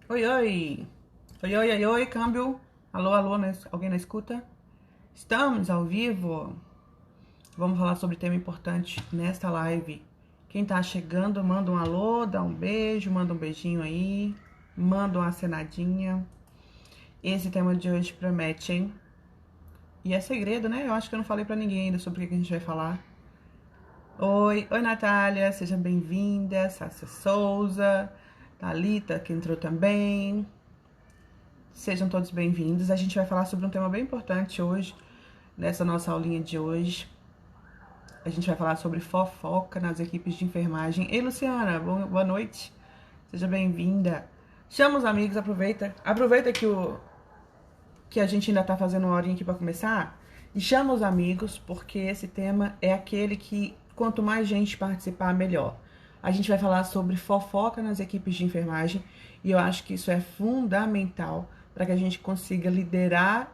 Oi, oi! Oi, oi, oi, oi, câmbio. Alô, alô, alguém na escuta? Estamos ao vivo. Vamos falar sobre tema importante nesta live. Quem tá chegando, manda um alô, dá um beijo, manda um beijinho aí, manda uma acenadinha. Esse tema de hoje promete, hein? E é segredo, né? Eu acho que eu não falei pra ninguém ainda sobre o que a gente vai falar. Oi, oi, Natália, seja bem-vinda. Sácia Souza, Thalita, que entrou também. Sejam todos bem-vindos. A gente vai falar sobre um tema bem importante hoje, nessa nossa aulinha de hoje. A gente vai falar sobre fofoca nas equipes de enfermagem. Ei, Luciana, boa noite. Seja bem-vinda. Chama os amigos, aproveita que a gente ainda tá fazendo uma horinha aqui para começar e chama os amigos, porque esse tema é aquele que quanto mais gente participar, melhor. A gente vai falar sobre fofoca nas equipes de enfermagem e eu acho que isso é fundamental para que a gente consiga liderar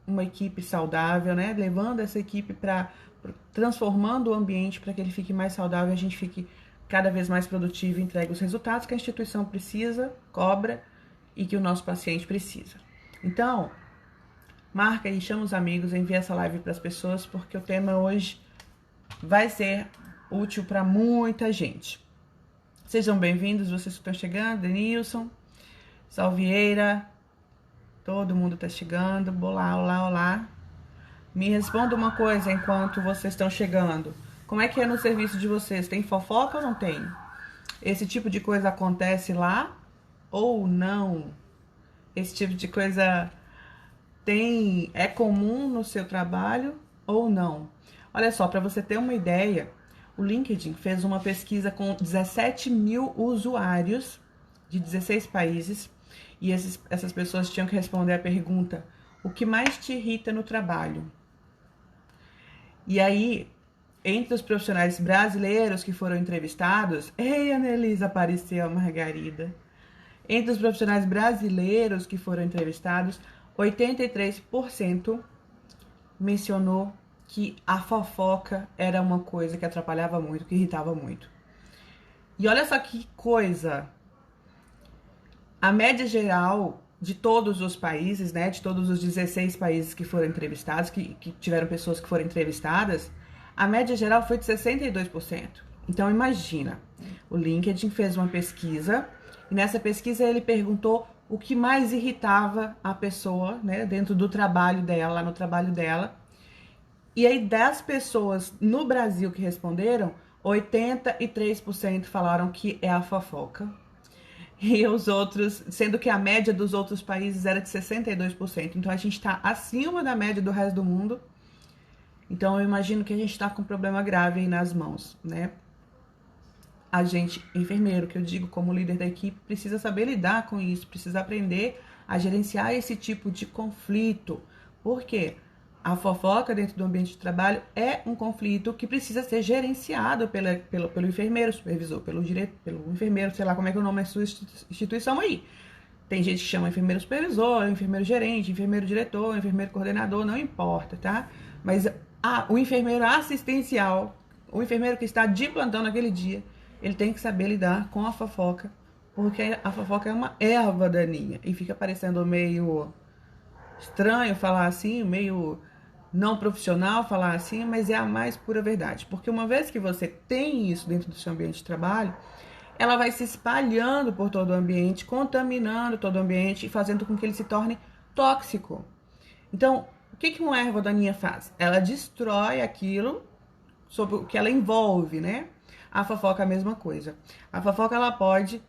uma equipe saudável, né? Levando essa equipe para transformando o ambiente para que ele fique mais saudável, a gente fique cada vez mais produtivo e entregue os resultados que a instituição precisa, cobra e que o nosso paciente precisa. Então, marca aí, chama os amigos, envia essa live para as pessoas, porque o tema hoje vai ser útil para muita gente. Sejam bem-vindos, vocês que estão chegando, Denilson, Salvieira, todo mundo está chegando. Olá, olá, olá. Me responda uma coisa enquanto vocês estão chegando. Como é que é no serviço de vocês? Tem fofoca ou não tem? Esse tipo de coisa acontece lá ou não? Esse tipo de coisa é comum no seu trabalho ou não? Olha só, para você ter uma ideia, o LinkedIn fez uma pesquisa com 17 mil usuários de 16 países e essas pessoas tinham que responder a pergunta: o que mais te irrita no trabalho? E aí, entre os profissionais brasileiros que foram entrevistados, ei, Anelisa, apareceu a Margarida. Entre os profissionais brasileiros que foram entrevistados, 83% mencionou que a fofoca era uma coisa que atrapalhava muito, que irritava muito. E olha só que coisa, a média geral de todos os países, né, de todos os 16 países que foram entrevistados, que tiveram pessoas que foram entrevistadas, a média geral foi de 62%. Então imagina, o LinkedIn fez uma pesquisa e nessa pesquisa ele perguntou o que mais irritava a pessoa, né, dentro do trabalho dela, lá no trabalho dela. E aí, das pessoas no Brasil que responderam, 83% falaram que é a fofoca. E os outros, sendo que a média dos outros países era de 62%. Então a gente está acima da média do resto do mundo. Então eu imagino que a gente está com um problema grave aí nas mãos, né? A gente, enfermeiro, que eu digo como líder da equipe, precisa saber lidar com isso, precisa aprender a gerenciar esse tipo de conflito. Por quê? A fofoca dentro do ambiente de trabalho é um conflito que precisa ser gerenciado pelo enfermeiro, supervisor, pelo enfermeiro, sei lá como é que é o nome da sua instituição aí. Tem gente que chama enfermeiro supervisor, enfermeiro gerente, enfermeiro diretor, enfermeiro coordenador, não importa, tá? Mas o enfermeiro assistencial, o enfermeiro que está de plantão naquele dia, ele tem que saber lidar com a fofoca, porque a fofoca é uma erva daninha e fica parecendo meio estranho falar assim, meio não profissional falar assim, mas é a mais pura verdade. Porque uma vez que você tem isso dentro do seu ambiente de trabalho, ela vai se espalhando por todo o ambiente, contaminando todo o ambiente e fazendo com que ele se torne tóxico. Então, o que uma erva daninha faz? Ela destrói aquilo sobre o que ela envolve, né? A fofoca é a mesma coisa. A fofoca ela pode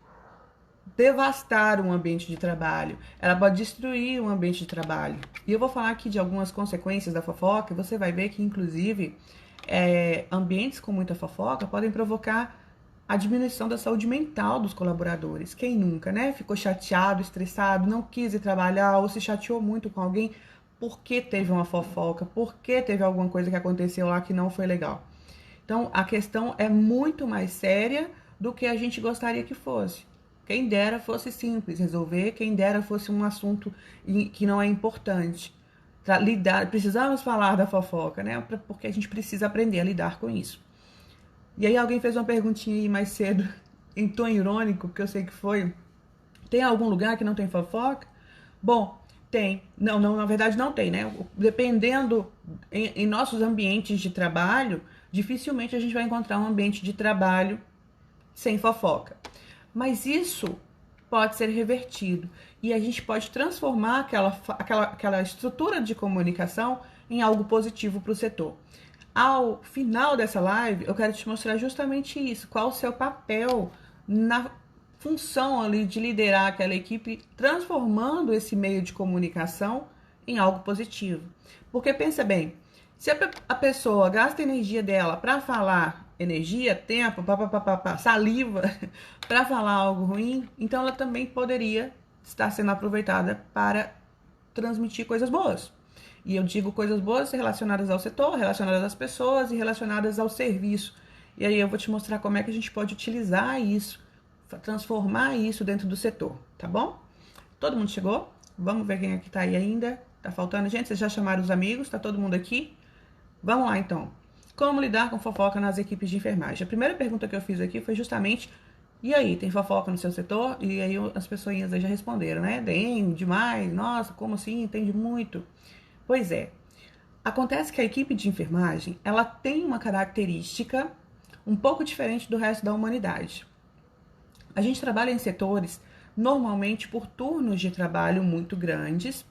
devastar um ambiente de trabalho, ela pode destruir um ambiente de trabalho. E eu vou falar aqui de algumas consequências da fofoca, e você vai ver que, inclusive, ambientes com muita fofoca podem provocar a diminuição da saúde mental dos colaboradores. Quem nunca, né? Ficou chateado, estressado, não quis ir trabalhar ou se chateou muito com alguém porque teve uma fofoca, porque teve alguma coisa que aconteceu lá que não foi legal. Então, a questão é muito mais séria do que a gente gostaria que fosse. Quem dera fosse simples resolver, quem dera fosse um assunto que não é importante. Pra lidar, precisamos falar da fofoca, né? Porque a gente precisa aprender a lidar com isso. E aí alguém fez uma perguntinha aí mais cedo, em tom irônico, que eu sei que foi. Tem algum lugar que não tem fofoca? Bom, tem. Não, na verdade não tem, né? Dependendo em nossos ambientes de trabalho, dificilmente a gente vai encontrar um ambiente de trabalho sem fofoca. Mas isso pode ser revertido e a gente pode transformar aquela estrutura de comunicação em algo positivo para o setor. Ao final dessa live, eu quero te mostrar justamente isso, qual o seu papel na função ali de liderar aquela equipe, transformando esse meio de comunicação em algo positivo. Porque pensa bem, se a pessoa gasta energia dela para falar, energia, tempo, saliva, para falar algo ruim, então ela também poderia estar sendo aproveitada para transmitir coisas boas. E eu digo coisas boas relacionadas ao setor, relacionadas às pessoas e relacionadas ao serviço. E aí eu vou te mostrar como é que a gente pode utilizar isso, transformar isso dentro do setor, tá bom? Todo mundo chegou? Vamos ver quem é que tá aí ainda. Tá faltando gente? Vocês já chamaram os amigos? Tá todo mundo aqui? Vamos lá, então. Como lidar com fofoca nas equipes de enfermagem? A primeira pergunta que eu fiz aqui foi justamente: e aí, tem fofoca no seu setor? E aí as pessoinhas aí já responderam, né? Tem, demais, nossa, como assim? Entende muito. Pois é. Acontece que a equipe de enfermagem, ela tem uma característica um pouco diferente do resto da humanidade. A gente trabalha em setores, normalmente por turnos de trabalho muito grandes.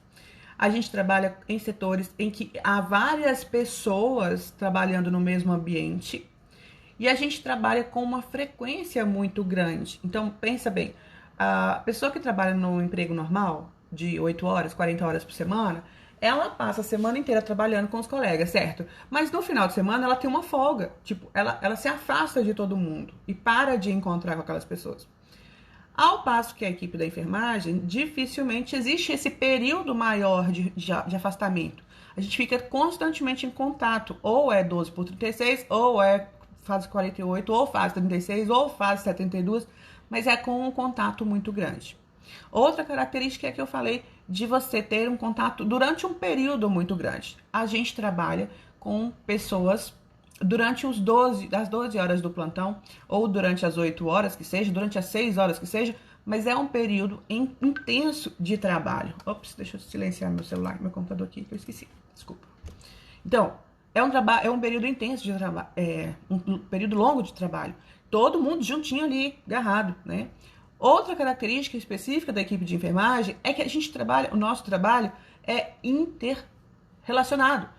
A gente trabalha em setores em que há várias pessoas trabalhando no mesmo ambiente. E a gente trabalha com uma frequência muito grande. Então, pensa bem, a pessoa que trabalha no emprego normal, de 8 horas, 40 horas por semana, ela passa a semana inteira trabalhando com os colegas, certo? Mas no final de semana ela tem uma folga. Tipo, ela se afasta de todo mundo e para de encontrar com aquelas pessoas. Ao passo que a equipe da enfermagem, dificilmente existe esse período maior de afastamento. A gente fica constantemente em contato, ou é 12 por 36, ou é fase 48, ou fase 36, ou fase 72, mas é com um contato muito grande. Outra característica é que eu falei de você ter um contato durante um período muito grande. A gente trabalha com pessoas durante as 12 horas do plantão, ou durante as 8 horas que seja, durante as 6 horas que seja, mas é um período intenso de trabalho. Ops, deixa eu silenciar meu celular, meu computador aqui, que eu esqueci. Desculpa. Então, é um período intenso de trabalho, um período longo de trabalho. Todo mundo juntinho ali, agarrado, né? Outra característica específica da equipe de enfermagem é que o nosso trabalho é interrelacionado.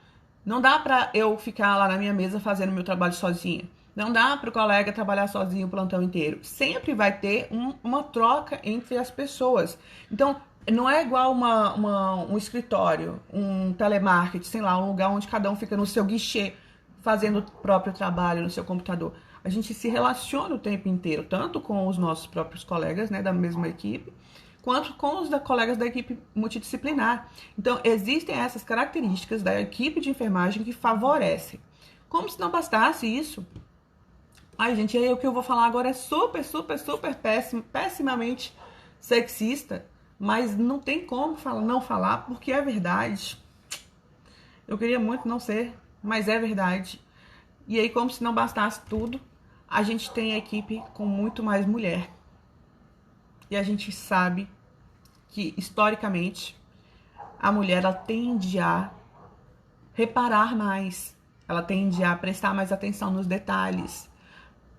Não dá para eu ficar lá na minha mesa fazendo meu trabalho sozinha. Não dá para o colega trabalhar sozinho o plantão inteiro. Sempre vai ter uma troca entre as pessoas. Então, não é igual um escritório, um telemarketing, sei lá, um lugar onde cada um fica no seu guichê fazendo o próprio trabalho no seu computador. A gente se relaciona o tempo inteiro, tanto com os nossos próprios colegas, né, da mesma equipe, quanto com os colegas da equipe multidisciplinar. Então, existem essas características da equipe de enfermagem que favorecem. Como se não bastasse isso. Ai, gente, aí o que eu vou falar agora é super pessimamente sexista, mas não tem como não falar, porque é verdade. Eu queria muito não ser, mas é verdade. E aí, como se não bastasse tudo, a gente tem a equipe com muito mais mulher. E a gente sabe que, historicamente, a mulher ela tende a reparar mais, ela tende a prestar mais atenção nos detalhes.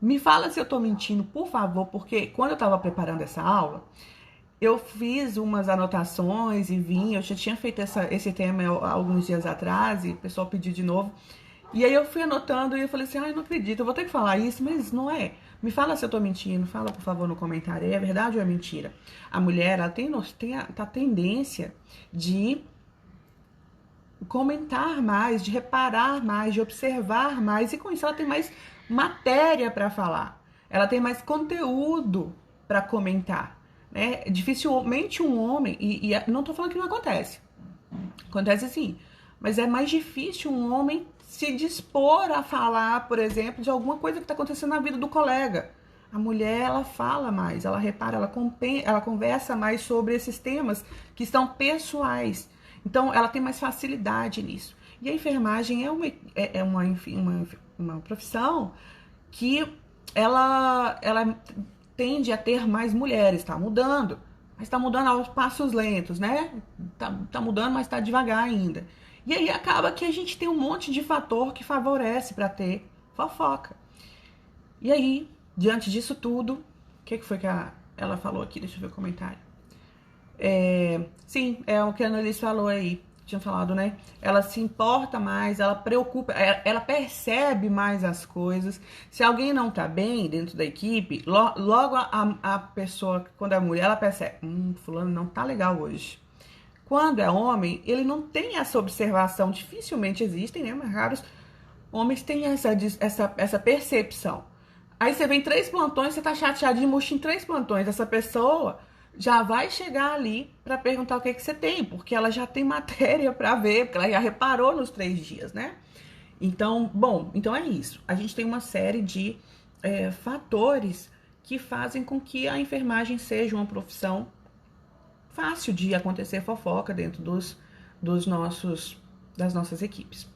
Me fala se eu tô mentindo, por favor, porque quando eu tava preparando essa aula, eu fiz umas anotações e eu já tinha feito esse tema há alguns dias atrás e o pessoal pediu de novo. E aí eu fui anotando e eu falei assim, ai, não acredito, eu vou ter que falar isso, mas não é. Me fala se eu tô mentindo, fala por favor no comentário, é verdade ou é mentira? A mulher, ela tem a tendência de comentar mais, de reparar mais, de observar mais, e com isso ela tem mais matéria para falar, ela tem mais conteúdo para comentar, né? Dificilmente um homem, e não tô falando que não acontece, acontece sim, mas é mais difícil um homem se dispor a falar, por exemplo, de alguma coisa que está acontecendo na vida do colega. A mulher, ela fala mais, ela repara, ela conversa mais sobre esses temas que são pessoais. Então, ela tem mais facilidade nisso. E a enfermagem é uma profissão que ela tende a ter mais mulheres, tá mudando. mas tá mudando aos passos lentos, né? Tá mudando, mas tá devagar ainda. E aí acaba que a gente tem um monte de fator que favorece para ter fofoca. E aí, diante disso tudo, o que foi que ela falou aqui? Deixa eu ver o comentário. Sim, é o que a Annalise falou aí, tinha falado, né? Ela se importa mais, ela preocupa, ela percebe mais as coisas. Se alguém não tá bem dentro da equipe, logo a pessoa, quando é mulher, ela percebe, fulano não tá legal hoje. Quando é homem, ele não tem essa observação, dificilmente existem, né? Mas raros homens têm essa percepção. Aí você vem 3 plantões, você tá chateado de murcho em 3 plantões. Essa pessoa já vai chegar ali para perguntar o que você tem, porque ela já tem matéria para ver, porque ela já reparou nos 3 dias, né? Então, bom, então é isso. A gente tem uma série de fatores que fazem com que a enfermagem seja uma profissão fácil de acontecer fofoca dentro das nossas equipes.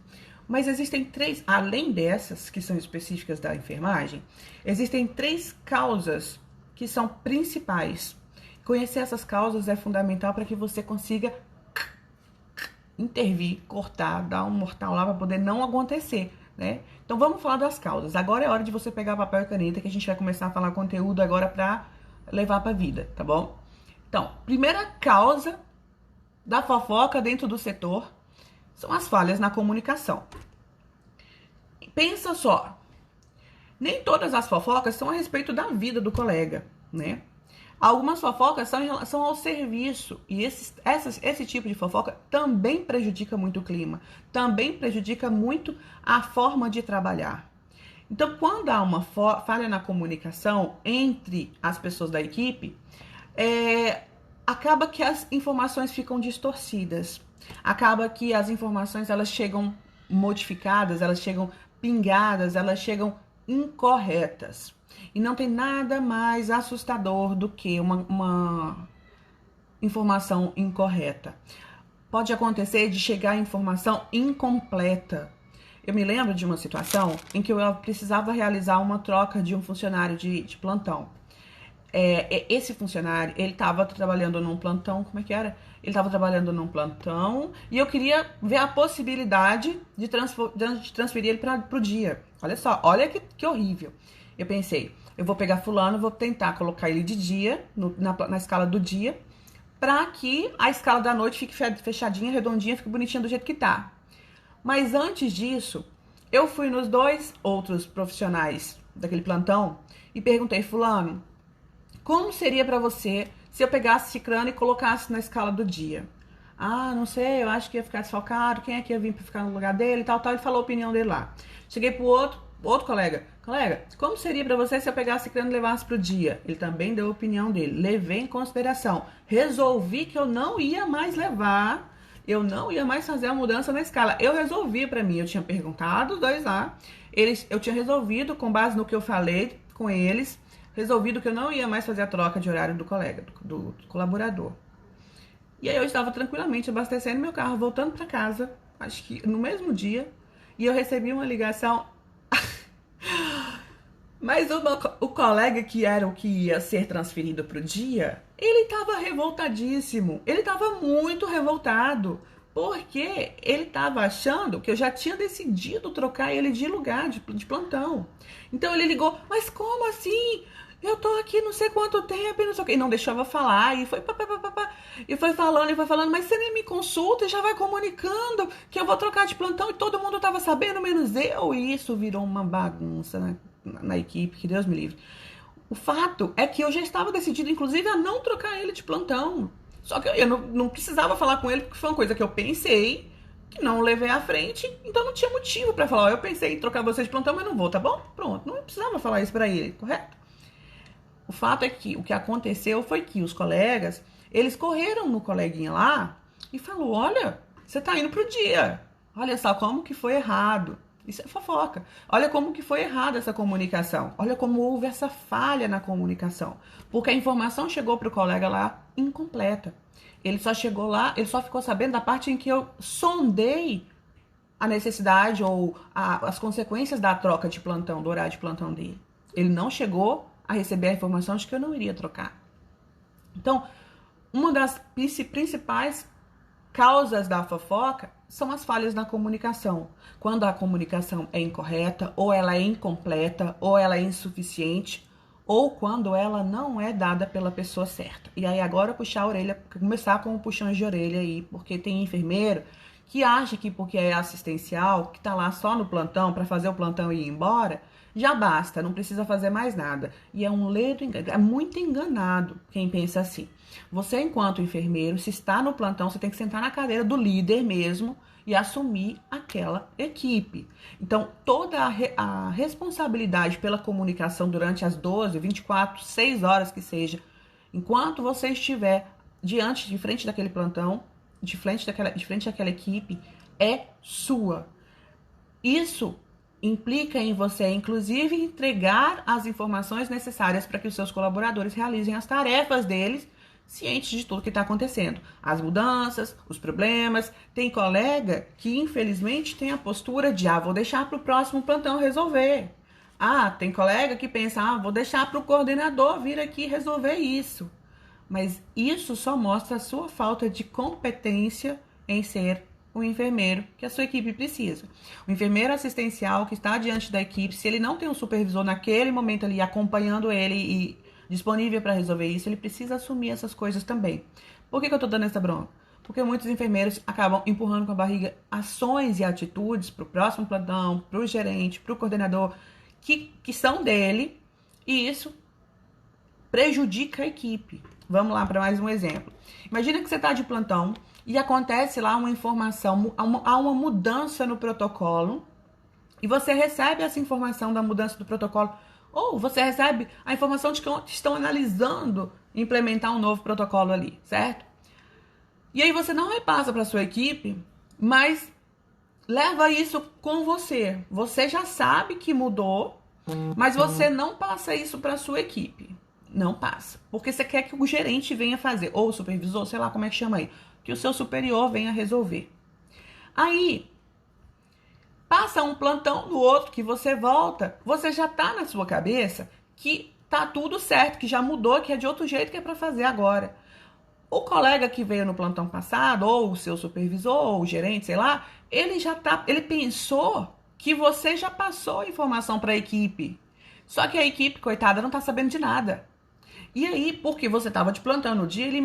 Mas existem 3, além dessas que são específicas da enfermagem, existem 3 causas que são principais. Conhecer essas causas é fundamental para que você consiga intervir, cortar, dar um mortal lá para poder não acontecer, né? Então vamos falar das causas. Agora é hora de você pegar papel e caneta que a gente vai começar a falar conteúdo agora para levar para a vida, tá bom? Então, primeira causa da fofoca dentro do setor são as falhas na comunicação. Pensa só, nem todas as fofocas são a respeito da vida do colega, né? Algumas fofocas são em relação ao serviço, e esse tipo de fofoca também prejudica muito o clima, também prejudica muito a forma de trabalhar. Então, quando há uma falha na comunicação entre as pessoas da equipe, acaba que as informações ficam distorcidas, acaba que as informações elas chegam modificadas, elas chegam pingadas, elas chegam incorretas. E não tem nada mais assustador do que uma informação incorreta. Pode acontecer de chegar a informação incompleta. Eu me lembro de uma situação em que eu precisava realizar uma troca de um funcionário de plantão. Esse funcionário, ele estava trabalhando num plantão, como é que era? Ele estava trabalhando num plantão e eu queria ver a possibilidade de transferir ele para o dia. Olha só, olha que horrível. Eu pensei, eu vou pegar fulano, vou tentar colocar ele de dia, na escala do dia, para que a escala da noite fique fechadinha, redondinha, fique bonitinha do jeito que tá. Mas antes disso, eu fui nos 2 outros profissionais daquele plantão e perguntei, fulano, como seria para você se eu pegasse Cicrano e colocasse na escala do dia? Ah, não sei, eu acho que ia ficar desfalcado, quem é que ia vir para ficar no lugar dele e tal. Ele falou a opinião dele lá. Cheguei pro outro colega. Colega, como seria para você se eu pegasse Cicrano e levasse pro dia? Ele também deu a opinião dele. Levei em consideração. Resolvi que eu não ia mais levar, eu não ia mais fazer a mudança na escala. Eu resolvi para mim, eu tinha perguntado os 2 lá, eu tinha resolvido com base no que eu falei com eles, resolvido que eu não ia mais fazer a troca de horário do colega, do colaborador. E aí eu estava tranquilamente abastecendo meu carro, voltando para casa, acho que no mesmo dia, e eu recebi uma ligação. Mas o colega que era o que ia ser transferido para o dia, ele estava revoltadíssimo, ele estava muito revoltado, porque ele estava achando que eu já tinha decidido trocar ele de lugar, de plantão. Então ele ligou, mas como assim? Eu tô aqui não sei quanto tempo e não sei o que. E não deixava falar. E foi papapá. E foi falando, mas você nem me consulta e já vai comunicando que eu vou trocar de plantão e todo mundo tava sabendo, menos eu. E isso virou uma bagunça na equipe, que Deus me livre. O fato é que eu já estava decidido, inclusive, a não trocar ele de plantão. Só que eu não precisava falar com ele, porque foi uma coisa que eu pensei, que não levei à frente, então não tinha motivo pra falar. Eu pensei em trocar você de plantão, mas não vou, tá bom? Pronto, não precisava falar isso pra ele, correto? O fato é que o que aconteceu foi que os colegas, eles correram no coleguinha lá e falou, olha, você tá indo pro dia. Olha só como que foi errado. Isso é fofoca. Olha como que foi errada essa comunicação. Olha como houve essa falha na comunicação. Porque a informação chegou pro colega lá incompleta. Ele só chegou lá, ele só ficou sabendo da parte em que eu sondei a necessidade ou as consequências da troca de plantão, do horário de plantão dele. Ele não chegou a receber a informação de que eu não iria trocar. Então, uma das principais causas da fofoca são as falhas na comunicação. Quando a comunicação é incorreta, ou ela é incompleta, ou ela é insuficiente, ou quando ela não é dada pela pessoa certa. E aí agora puxar a orelha, começar com o puxão de orelha aí, porque tem enfermeiro que acha que porque é assistencial, que tá lá só no plantão para fazer o plantão e ir embora, já basta, não precisa fazer mais nada. E é um ledo, é muito enganado quem pensa assim. Você, enquanto enfermeiro, se está no plantão, você tem que sentar na cadeira do líder mesmo e assumir aquela equipe. Então, toda a responsabilidade pela comunicação durante as 12, 24, 6 horas que seja, enquanto você estiver de frente daquele plantão, de frente daquela equipe, é sua. Isso implica em você, inclusive, entregar as informações necessárias para que os seus colaboradores realizem as tarefas deles, cientes de tudo que está acontecendo. As mudanças, os problemas. Tem colega que, infelizmente, tem a postura de, vou deixar para o próximo plantão resolver. Tem colega que pensa, vou deixar para o coordenador vir aqui resolver isso. Mas isso só mostra a sua falta de competência em ser o enfermeiro que a sua equipe precisa. O enfermeiro assistencial que está diante da equipe, se ele não tem um supervisor naquele momento ali acompanhando ele e disponível para resolver isso, ele precisa assumir essas coisas também. Por que eu estou dando essa bronca? Porque muitos enfermeiros acabam empurrando com a barriga ações e atitudes para o próximo plantão, para o gerente, para o coordenador, que são dele, e isso prejudica a equipe. Vamos lá para mais um exemplo. Imagina que você está de plantão e acontece lá uma informação, há uma mudança no protocolo e você recebe essa informação da mudança do protocolo, ou você recebe a informação de que estão analisando implementar um novo protocolo ali, certo? E aí você não repassa para sua equipe, mas leva isso com você. Você já sabe que mudou, mas você não passa isso para sua equipe. Não passa. Porque você quer que o gerente venha fazer, ou o supervisor, sei lá como é que chama aí, que o seu superior venha resolver. Aí, passa um plantão do outro que você volta, você já tá na sua cabeça que tá tudo certo, que já mudou, que é de outro jeito que é para fazer agora. O colega que veio no plantão passado, ou o seu supervisor, ou o gerente, sei lá, ele pensou que você já passou a informação para a equipe. Só que a equipe, coitada, não tá sabendo de nada. E aí, porque você estava de plantão no dia, ele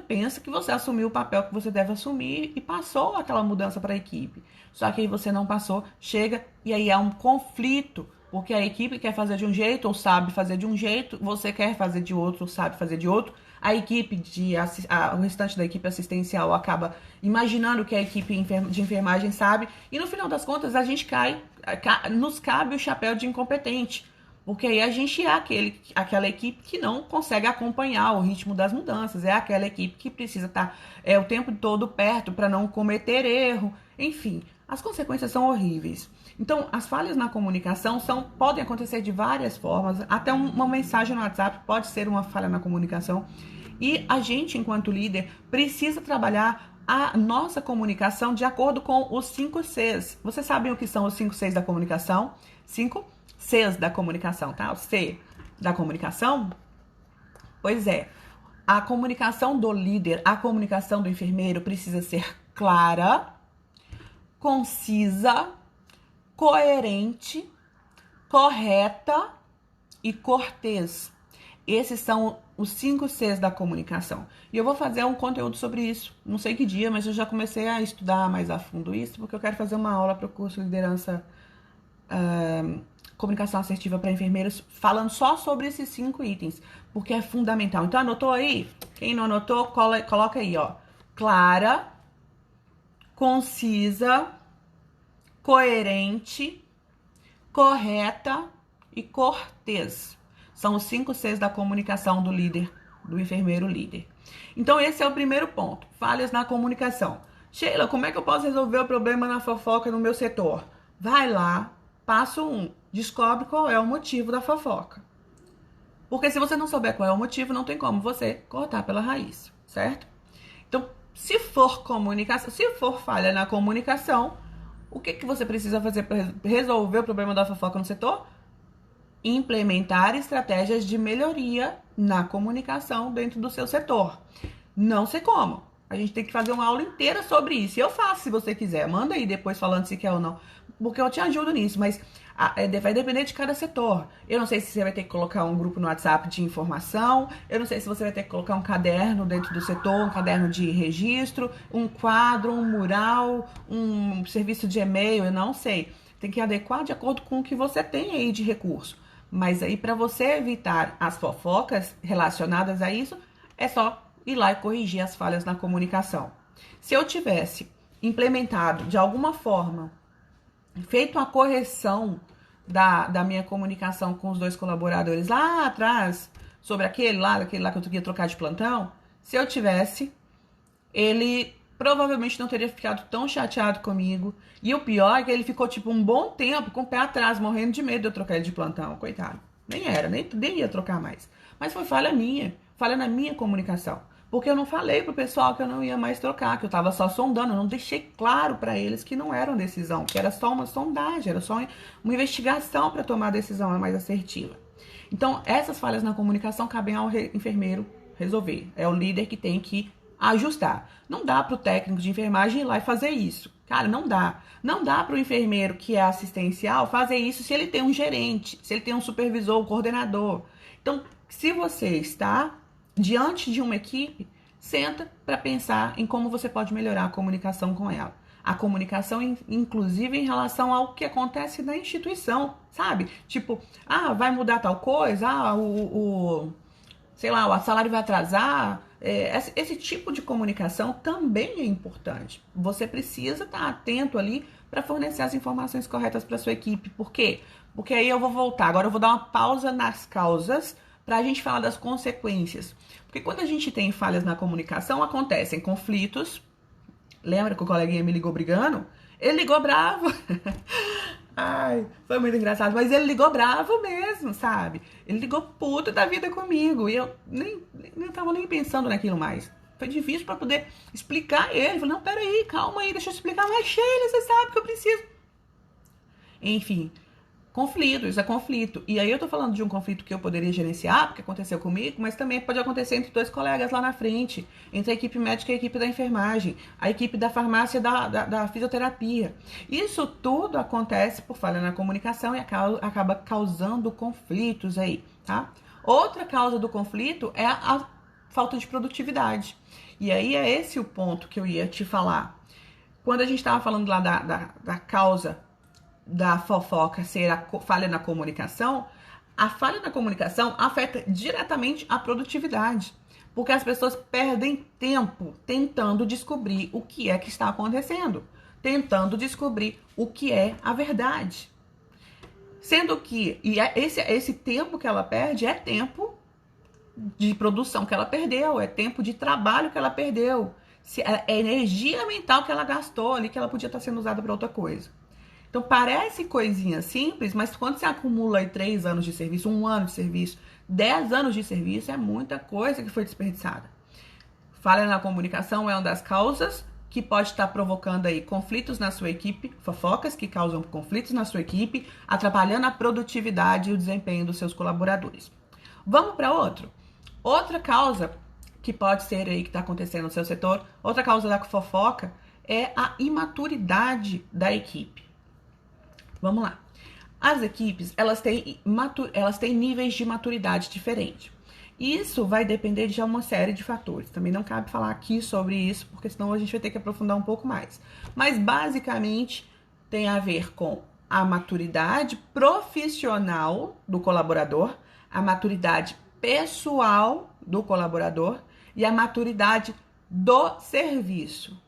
pensa que você assumiu o papel que você deve assumir e passou aquela mudança para a equipe. Só que aí você não passou, chega e aí há um conflito, porque a equipe quer fazer de um jeito ou sabe fazer de um jeito, você quer fazer de outro ou sabe fazer de outro. A equipe o restante da equipe assistencial acaba imaginando que a equipe de enfermagem sabe, e no final das contas a gente nos cabe o chapéu de incompetente. Porque aí a gente é aquela equipe que não consegue acompanhar o ritmo das mudanças, é aquela equipe que precisa estar o tempo todo perto para não cometer erro. Enfim, as consequências são horríveis. Então, as falhas na comunicação podem acontecer de várias formas, até uma mensagem no WhatsApp pode ser uma falha na comunicação. E a gente, enquanto líder, precisa trabalhar a nossa comunicação de acordo com os 5 Cs. Vocês sabem o que são os 5 Cs da comunicação? 5 Cs da comunicação, tá? O C da comunicação? Pois é, a comunicação do líder, a comunicação do enfermeiro precisa ser clara, concisa, coerente, correta e cortês. Esses são os 5 Cs da comunicação. E eu vou fazer um conteúdo sobre isso. Não sei que dia, mas eu já comecei a estudar mais a fundo isso, porque eu quero fazer uma aula para o curso de liderança comunicação assertiva para enfermeiros, falando só sobre esses 5 itens, porque é fundamental. Então, anotou aí? Quem não anotou, coloca aí, ó. Clara, concisa, coerente, correta e cortês. São os 5 Cs da comunicação do líder, do enfermeiro líder. Então, esse é o primeiro ponto. Falhas na comunicação. Sheila, como é que eu posso resolver o problema na fofoca no meu setor? Vai lá, passo 1. Descobre qual é o motivo da fofoca. Porque se você não souber qual é o motivo, não tem como você cortar pela raiz, certo? Então, se for comunicação, se for falha na comunicação, o que você precisa fazer para resolver o problema da fofoca no setor? Implementar estratégias de melhoria na comunicação dentro do seu setor. Não sei como. A gente tem que fazer uma aula inteira sobre isso. E eu faço, se você quiser. Manda aí depois falando se quer ou não. Porque eu te ajudo nisso, mas vai depender de cada setor. Eu não sei se você vai ter que colocar um grupo no WhatsApp de informação. Eu não sei se você vai ter que colocar um caderno dentro do setor, um caderno de registro, um quadro, um mural, um serviço de e-mail. Eu não sei. Tem que adequar de acordo com o que você tem aí de recurso. Mas aí, para você evitar as fofocas relacionadas a isso, é só ir lá e corrigir as falhas na comunicação. Se eu tivesse implementado de alguma forma, feito uma correção da minha comunicação com os 2 colaboradores lá atrás, sobre aquele lá que eu queria trocar de plantão, se eu tivesse, ele provavelmente não teria ficado tão chateado comigo. E o pior é que ele ficou tipo um bom tempo com o pé atrás, morrendo de medo de eu trocar ele de plantão, coitado. Nem ia trocar mais. Mas foi falha minha, falha na minha comunicação. Porque eu não falei pro pessoal que eu não ia mais trocar, que eu tava só sondando, eu não deixei claro para eles que não era uma decisão, que era só uma sondagem, era só uma investigação para tomar a decisão mais assertiva. Então, essas falhas na comunicação cabem ao enfermeiro resolver. É o líder que tem que ajustar. Não dá pro técnico de enfermagem ir lá e fazer isso. Cara, não dá. Não dá pro enfermeiro que é assistencial fazer isso se ele tem um gerente, se ele tem um supervisor, um coordenador. Então, se você está diante de uma equipe, senta para pensar em como você pode melhorar a comunicação com ela. A comunicação, inclusive, em relação ao que acontece na instituição, sabe? Tipo, vai mudar tal coisa, sei lá, o salário vai atrasar. Esse tipo de comunicação também é importante. Você precisa estar atento ali para fornecer as informações corretas para sua equipe. Por quê? Porque aí eu vou voltar. Agora eu vou dar uma pausa nas causas para a gente falar das consequências. Porque quando a gente tem falhas na comunicação, acontecem conflitos. Lembra que o coleguinha me ligou brigando? Ele ligou bravo. Ai, foi muito engraçado. Mas ele ligou bravo mesmo, sabe? Ele ligou puto da vida comigo. E eu nem tava nem pensando naquilo mais. Foi difícil para poder explicar a ele. Falei, não, peraí, calma aí, deixa eu explicar. Mas Sheila, você sabe que eu preciso. Enfim, conflito, isso é conflito. E aí eu tô falando de um conflito que eu poderia gerenciar, porque aconteceu comigo, mas também pode acontecer entre 2 colegas lá na frente, entre a equipe médica e a equipe da enfermagem, a equipe da farmácia e da fisioterapia. Isso tudo acontece por falha na comunicação e acaba causando conflitos aí, tá? Outra causa do conflito é a falta de produtividade. E aí é esse o ponto que eu ia te falar. Quando a gente estava falando lá da causa da fofoca ser a falha na comunicação, a falha na comunicação afeta diretamente a produtividade, porque as pessoas perdem tempo tentando descobrir o que é que está acontecendo, tentando descobrir o que é a verdade. Sendo que esse tempo que ela perde é tempo de produção que ela perdeu, é tempo de trabalho que ela perdeu, é energia mental que ela gastou ali, que ela podia estar sendo usada para outra coisa. Então, parece coisinha simples, mas quando você acumula aí 3 anos de serviço, 1 ano de serviço, 10 anos de serviço, é muita coisa que foi desperdiçada. Falha na comunicação é uma das causas que pode estar provocando aí conflitos na sua equipe, fofocas que causam conflitos na sua equipe, atrapalhando a produtividade e o desempenho dos seus colaboradores. Vamos para outro? Outra causa que pode ser aí que está acontecendo no seu setor, outra causa da fofoca é a imaturidade da equipe. Vamos lá. As equipes, elas têm níveis de maturidade diferentes. Isso vai depender de uma série de fatores. Também não cabe falar aqui sobre isso, porque senão a gente vai ter que aprofundar um pouco mais. Mas, basicamente, tem a ver com a maturidade profissional do colaborador, a maturidade pessoal do colaborador e a maturidade do serviço.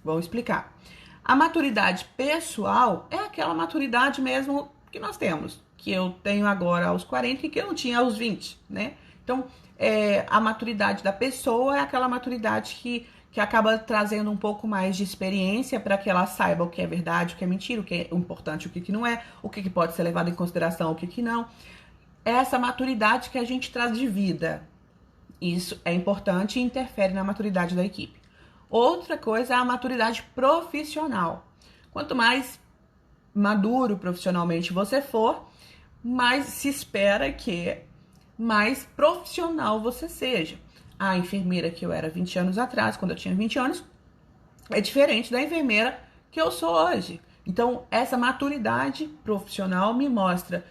Vou explicar. A maturidade pessoal é aquela maturidade mesmo que nós temos, que eu tenho agora aos 40 e que eu não tinha aos 20, né? Então, a maturidade da pessoa é aquela maturidade que acaba trazendo um pouco mais de experiência para que ela saiba o que é verdade, o que é mentira, o que é importante, o que não é, o que pode ser levado em consideração, o que não. É essa maturidade que a gente traz de vida. Isso é importante e interfere na maturidade da equipe. Outra coisa é a maturidade profissional. Quanto mais maduro profissionalmente você for, mais se espera que mais profissional você seja. a enfermeira que eu era 20 anos atrás, quando eu tinha 20 anos, é diferente da enfermeira que eu sou hoje. Então, essa maturidade profissional me mostra,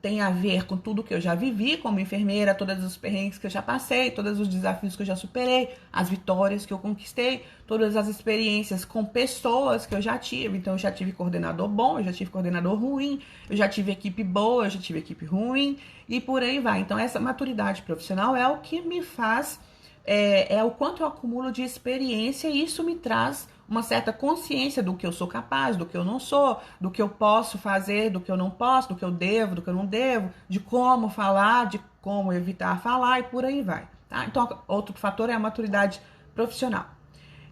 tem a ver com tudo que eu já vivi como enfermeira, todos os perrengues que eu já passei, todos os desafios que eu já superei, as vitórias que eu conquistei, todas as experiências com pessoas que eu já tive. Então, eu já tive coordenador bom, eu já tive coordenador ruim, eu já tive equipe boa, eu já tive equipe ruim, e por aí vai. Então, essa maturidade profissional é o que me faz, é o quanto eu acumulo de experiência, e isso me traz uma certa consciência do que eu sou capaz, do que eu não sou, do que eu posso fazer, do que eu não posso, do que eu devo, do que eu não devo, de como falar, de como evitar falar, e por aí vai. Tá? Então, outro fator é a maturidade profissional.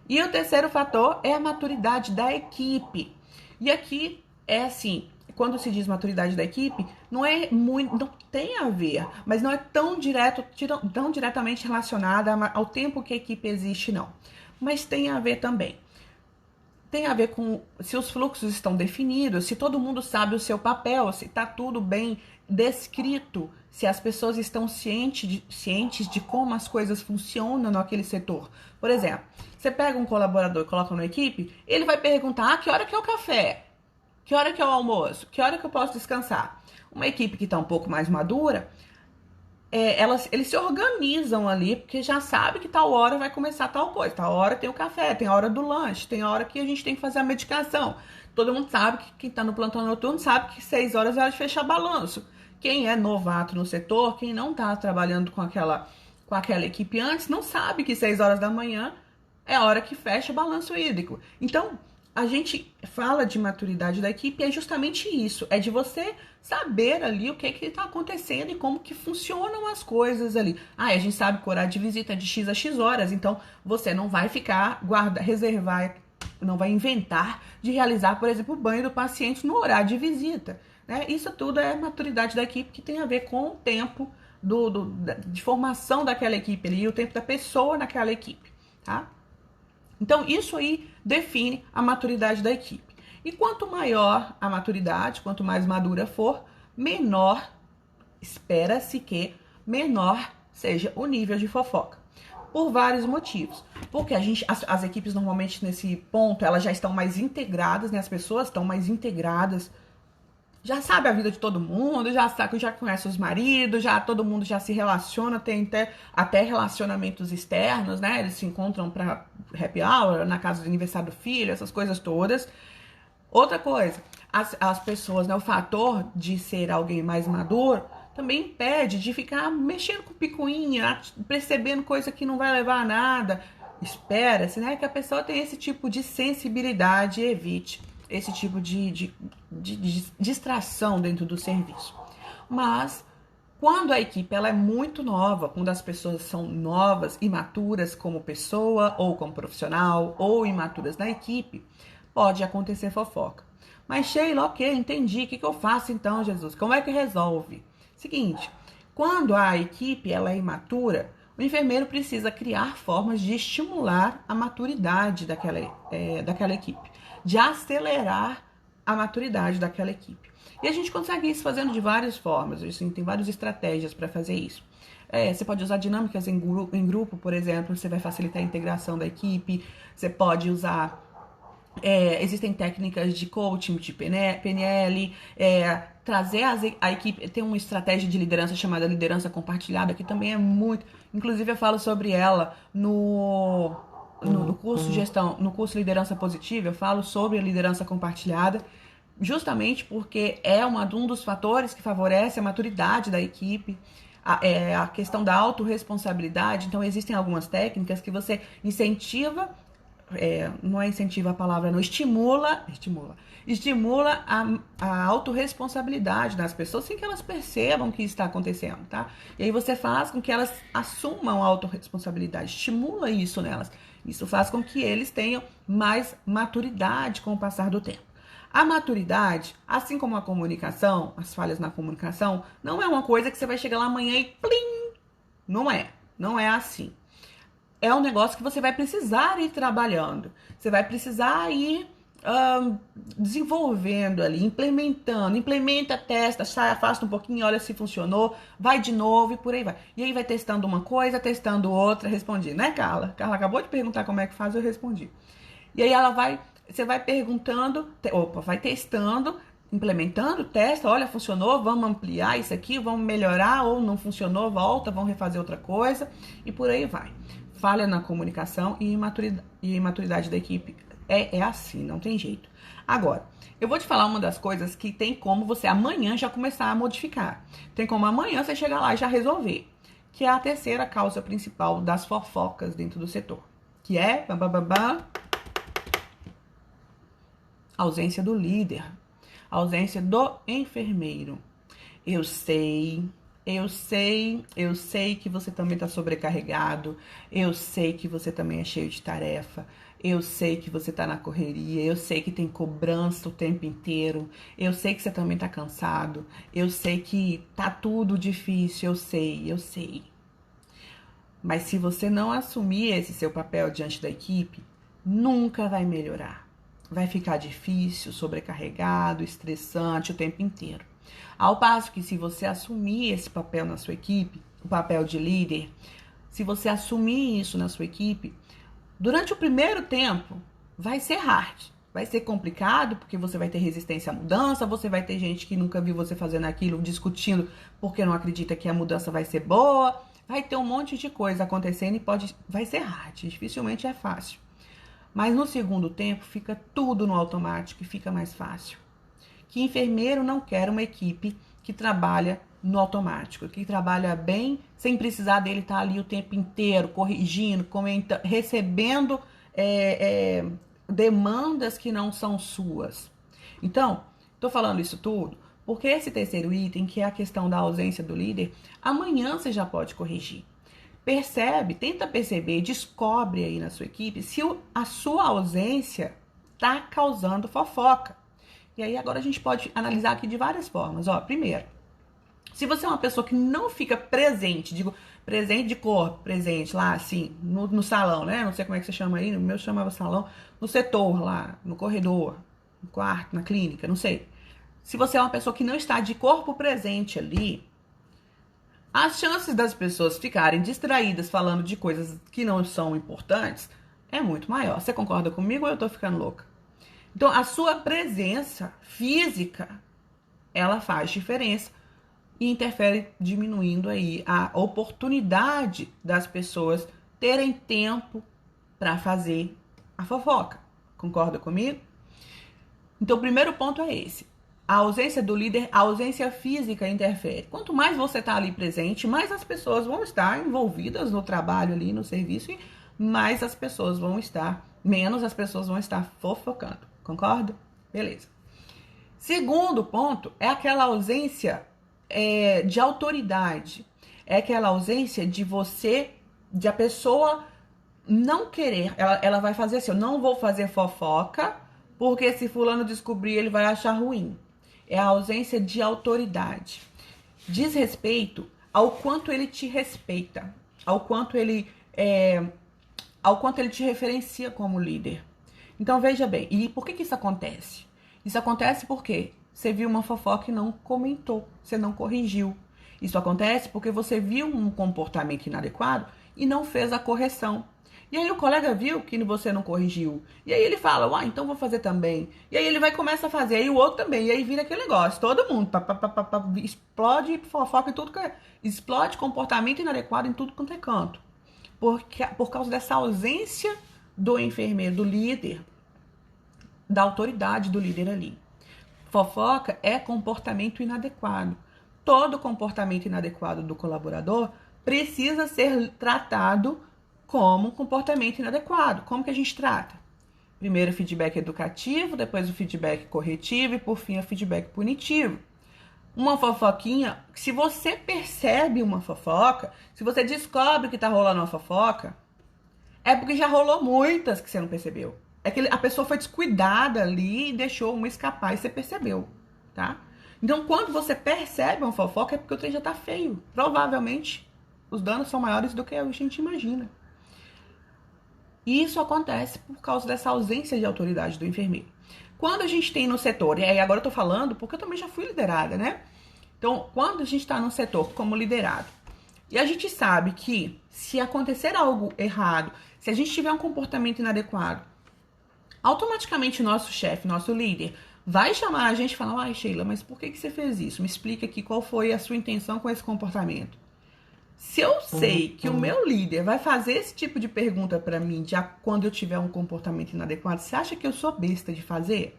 E o terceiro fator é a maturidade da equipe. E aqui é assim, quando se diz maturidade da equipe, não é muito, não tem a ver, mas não é tão diretamente relacionada ao tempo que a equipe existe, não. Mas tem a ver também. Tem a ver com se os fluxos estão definidos, se todo mundo sabe o seu papel, se está tudo bem descrito, se as pessoas estão cientes de como as coisas funcionam naquele setor. Por exemplo, você pega um colaborador e coloca na equipe, ele vai perguntar, que hora que é o café? Que hora que é o almoço? Que hora que eu posso descansar? Uma equipe que está um pouco mais madura, eles se organizam ali, porque já sabe que tal hora vai começar tal coisa, tal hora tem o café, tem a hora do lanche, tem a hora que a gente tem que fazer a medicação. Todo mundo sabe que quem está no plantão noturno sabe que 6 horas é hora de fechar balanço. Quem é novato no setor, quem não está trabalhando com aquela equipe antes, não sabe que 6 horas da manhã é a hora que fecha o balanço hídrico. Então, a gente fala de maturidade da equipe, é justamente isso, é de você saber ali o que está acontecendo e como que funcionam as coisas ali. A gente sabe que o horário de visita é de X a X horas, então você não vai ficar, reservar, não vai inventar de realizar, por exemplo, o banho do paciente no horário de visita. Né? Isso tudo é maturidade da equipe, que tem a ver com o tempo de formação daquela equipe ali, o tempo da pessoa naquela equipe, tá? Então, isso aí define a maturidade da equipe. E quanto maior a maturidade, quanto mais madura for, menor, espera-se que menor seja o nível de fofoca. Por vários motivos. Porque as equipes normalmente nesse ponto, elas já estão mais integradas, né? As pessoas estão mais integradas, já sabe a vida de todo mundo, já conhece os maridos, todo mundo já se relaciona, tem até relacionamentos externos, né? Eles se encontram para happy hour, na casa do aniversário do filho, essas coisas todas. Outra coisa, as pessoas, né? O fator de ser alguém mais maduro também impede de ficar mexendo com picuinha, percebendo coisa que não vai levar a nada. Espera-se, né? Que a pessoa tenha esse tipo de sensibilidade e evite esse tipo de distração dentro do serviço. Mas quando a equipe ela é muito nova, quando as pessoas são novas, imaturas como pessoa ou como profissional, ou imaturas na equipe, pode acontecer fofoca. Mas Sheila, ok, entendi, o que eu faço então, Jesus? Como é que resolve? Seguinte, quando a equipe ela é imatura, o enfermeiro precisa criar formas de estimular a maturidade daquela equipe, de acelerar a maturidade daquela equipe. E a gente consegue isso fazendo de várias formas, assim, tem várias estratégias para fazer isso. Você pode usar dinâmicas em grupo, por exemplo, você vai facilitar a integração da equipe, você pode usar... existem técnicas de coaching, de PNL, trazer a equipe, tem uma estratégia de liderança chamada liderança compartilhada, que também é muito... Inclusive eu falo sobre ela no curso gestão, no curso Liderança Positiva, eu falo sobre a liderança compartilhada, justamente porque é um dos fatores que favorece a maturidade da equipe, a questão da autorresponsabilidade. Então existem algumas técnicas que você incentiva, não é incentiva a palavra, não, estimula a autorresponsabilidade das pessoas sem que elas percebam o que está acontecendo, tá? E aí você faz com que elas assumam a autorresponsabilidade, estimula isso nelas. Isso faz com que eles tenham mais maturidade com o passar do tempo. A maturidade, assim como a comunicação, as falhas na comunicação, não é uma coisa que você vai chegar lá amanhã e plim! Não é assim. É um negócio que você vai precisar ir trabalhando. Você vai precisar ir desenvolvendo ali, implementa, testa, sai, afasta um pouquinho, olha se funcionou, vai de novo e por aí vai. E aí vai testando uma coisa, testando outra, respondi, né, Carla? Carla acabou de perguntar como é que faz, eu respondi. E aí você vai perguntando, vai testando, implementando, testa, olha, funcionou, vamos ampliar isso aqui, vamos melhorar, ou não funcionou, volta, vamos refazer outra coisa, e por aí vai. Falha na comunicação e imaturidade da equipe. É assim, não tem jeito. Agora, eu vou te falar uma das coisas que tem como você amanhã já começar a modificar. Tem como amanhã você chegar lá e já resolver. Que é a terceira causa principal das fofocas dentro do setor. Que é ausência do líder, ausência do enfermeiro. Eu sei que você também está sobrecarregado, eu sei que você também é cheio de tarefa, eu sei que você está na correria, eu sei que tem cobrança o tempo inteiro, eu sei que você também está cansado, eu sei que tá tudo difícil, eu sei. Mas se você não assumir esse seu papel diante da equipe, nunca vai melhorar. Vai ficar difícil, sobrecarregado, estressante o tempo inteiro. Ao passo que se você assumir esse papel na sua equipe, o papel de líder, se você assumir isso na sua equipe, durante o primeiro tempo vai ser hard, vai ser complicado, porque você vai ter resistência à mudança, você vai ter gente que nunca viu você fazendo aquilo, discutindo porque não acredita que a mudança vai ser boa, vai ter um monte de coisa acontecendo e vai ser hard, dificilmente é fácil. Mas no segundo tempo fica tudo no automático e fica mais fácil. Que enfermeiro não quer uma equipe que trabalha no automático, que trabalha bem sem precisar dele estar ali o tempo inteiro, corrigindo, recebendo demandas que não são suas. Então, estou falando isso tudo porque esse terceiro item, que é a questão da ausência do líder, amanhã você já pode corrigir. Percebe, tenta perceber, descobre aí na sua equipe se a sua ausência está causando fofoca. E aí agora a gente pode analisar aqui de várias formas. Primeiro, se você é uma pessoa que não fica presente, digo, presente de corpo, presente lá assim, no salão, né? Não sei como é que você chama aí, no meu chamava salão, no setor lá, no corredor, no quarto, na clínica, não sei. Se você é uma pessoa que não está de corpo presente ali, as chances das pessoas ficarem distraídas falando de coisas que não são importantes é muito maior. Você concorda comigo ou eu tô ficando louca? Então, a sua presença física, ela faz diferença e interfere diminuindo aí a oportunidade das pessoas terem tempo para fazer a fofoca. Concorda comigo? Então, o primeiro ponto é esse. A ausência do líder, a ausência física interfere. Quanto mais você está ali presente, mais as pessoas vão estar envolvidas no trabalho ali, no serviço, e mais as pessoas vão estar, menos as pessoas vão estar fofocando. Concorda? Beleza. Segundo ponto é aquela ausência de autoridade. É aquela ausência de a pessoa não querer. Ela vai fazer assim, eu não vou fazer fofoca, porque se fulano descobrir, ele vai achar ruim. É a ausência de autoridade. Diz respeito ao quanto ele te respeita, ao quanto ele te referencia como líder. Então veja bem, e por que isso acontece? Isso acontece porque você viu uma fofoca e não comentou, você não corrigiu. Isso acontece porque você viu um comportamento inadequado e não fez a correção. E aí o colega viu que você não corrigiu. E aí ele fala, então vou fazer também. E aí ele começa a fazer, aí o outro também. E aí vira aquele negócio, todo mundo explode fofoca em tudo que é. Explode comportamento inadequado em tudo quanto é canto. Por causa dessa ausência do enfermeiro, do líder, da autoridade do líder ali. Fofoca é comportamento inadequado. Todo comportamento inadequado do colaborador precisa ser tratado como comportamento inadequado. Como que a gente trata? Primeiro o feedback educativo, depois o feedback corretivo e por fim o feedback punitivo. Uma fofoquinha, se você percebe uma fofoca, se você descobre que tá rolando uma fofoca, é porque já rolou muitas que você não percebeu. É que a pessoa foi descuidada ali e deixou uma escapar e você percebeu, tá? Então, quando você percebe uma fofoca, é porque o trem já tá feio. Provavelmente, os danos são maiores do que a gente imagina. E isso acontece por causa dessa ausência de autoridade do enfermeiro. Quando a gente tem no setor, e aí agora eu tô falando porque eu também já fui liderada, né? Então, quando a gente está no setor como liderado, e a gente sabe que se acontecer algo errado, se a gente tiver um comportamento inadequado, automaticamente nosso chefe, nosso líder, vai chamar a gente e falar: ai, Sheila, mas por que você fez isso? Me explica aqui qual foi a sua intenção com esse comportamento. Se eu sei que o meu líder vai fazer esse tipo de pergunta para mim quando eu tiver um comportamento inadequado, você acha que eu sou besta de fazer?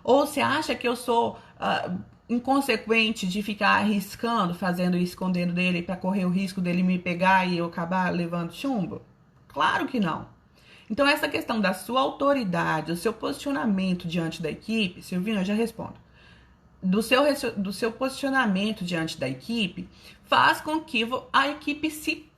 Ou você acha que eu sou inconsequente de ficar arriscando, fazendo e escondendo dele para correr o risco dele me pegar e eu acabar levando chumbo? Claro que não. Então, essa questão da sua autoridade, o seu posicionamento diante da equipe, Silvinho, eu já respondo. Do seu posicionamento diante da equipe, faz com que a equipe se...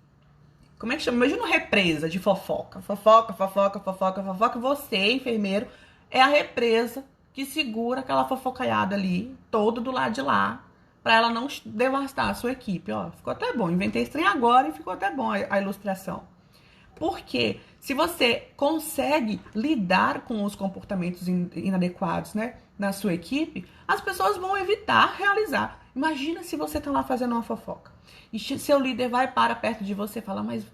Como é que chama? Imagina uma represa de fofoca. Fofoca, fofoca, fofoca, fofoca. Você, enfermeiro, é a represa que segura aquela fofocaiada ali, todo do lado de lá, para ela não devastar a sua equipe. Ó, ficou até bom. Inventei esse trem agora e ficou até bom a ilustração. Porque se você consegue lidar com os comportamentos inadequados, né, na sua equipe, as pessoas vão evitar realizar. Imagina se você tá lá fazendo uma fofoca e seu líder vai para perto de você e fala: mas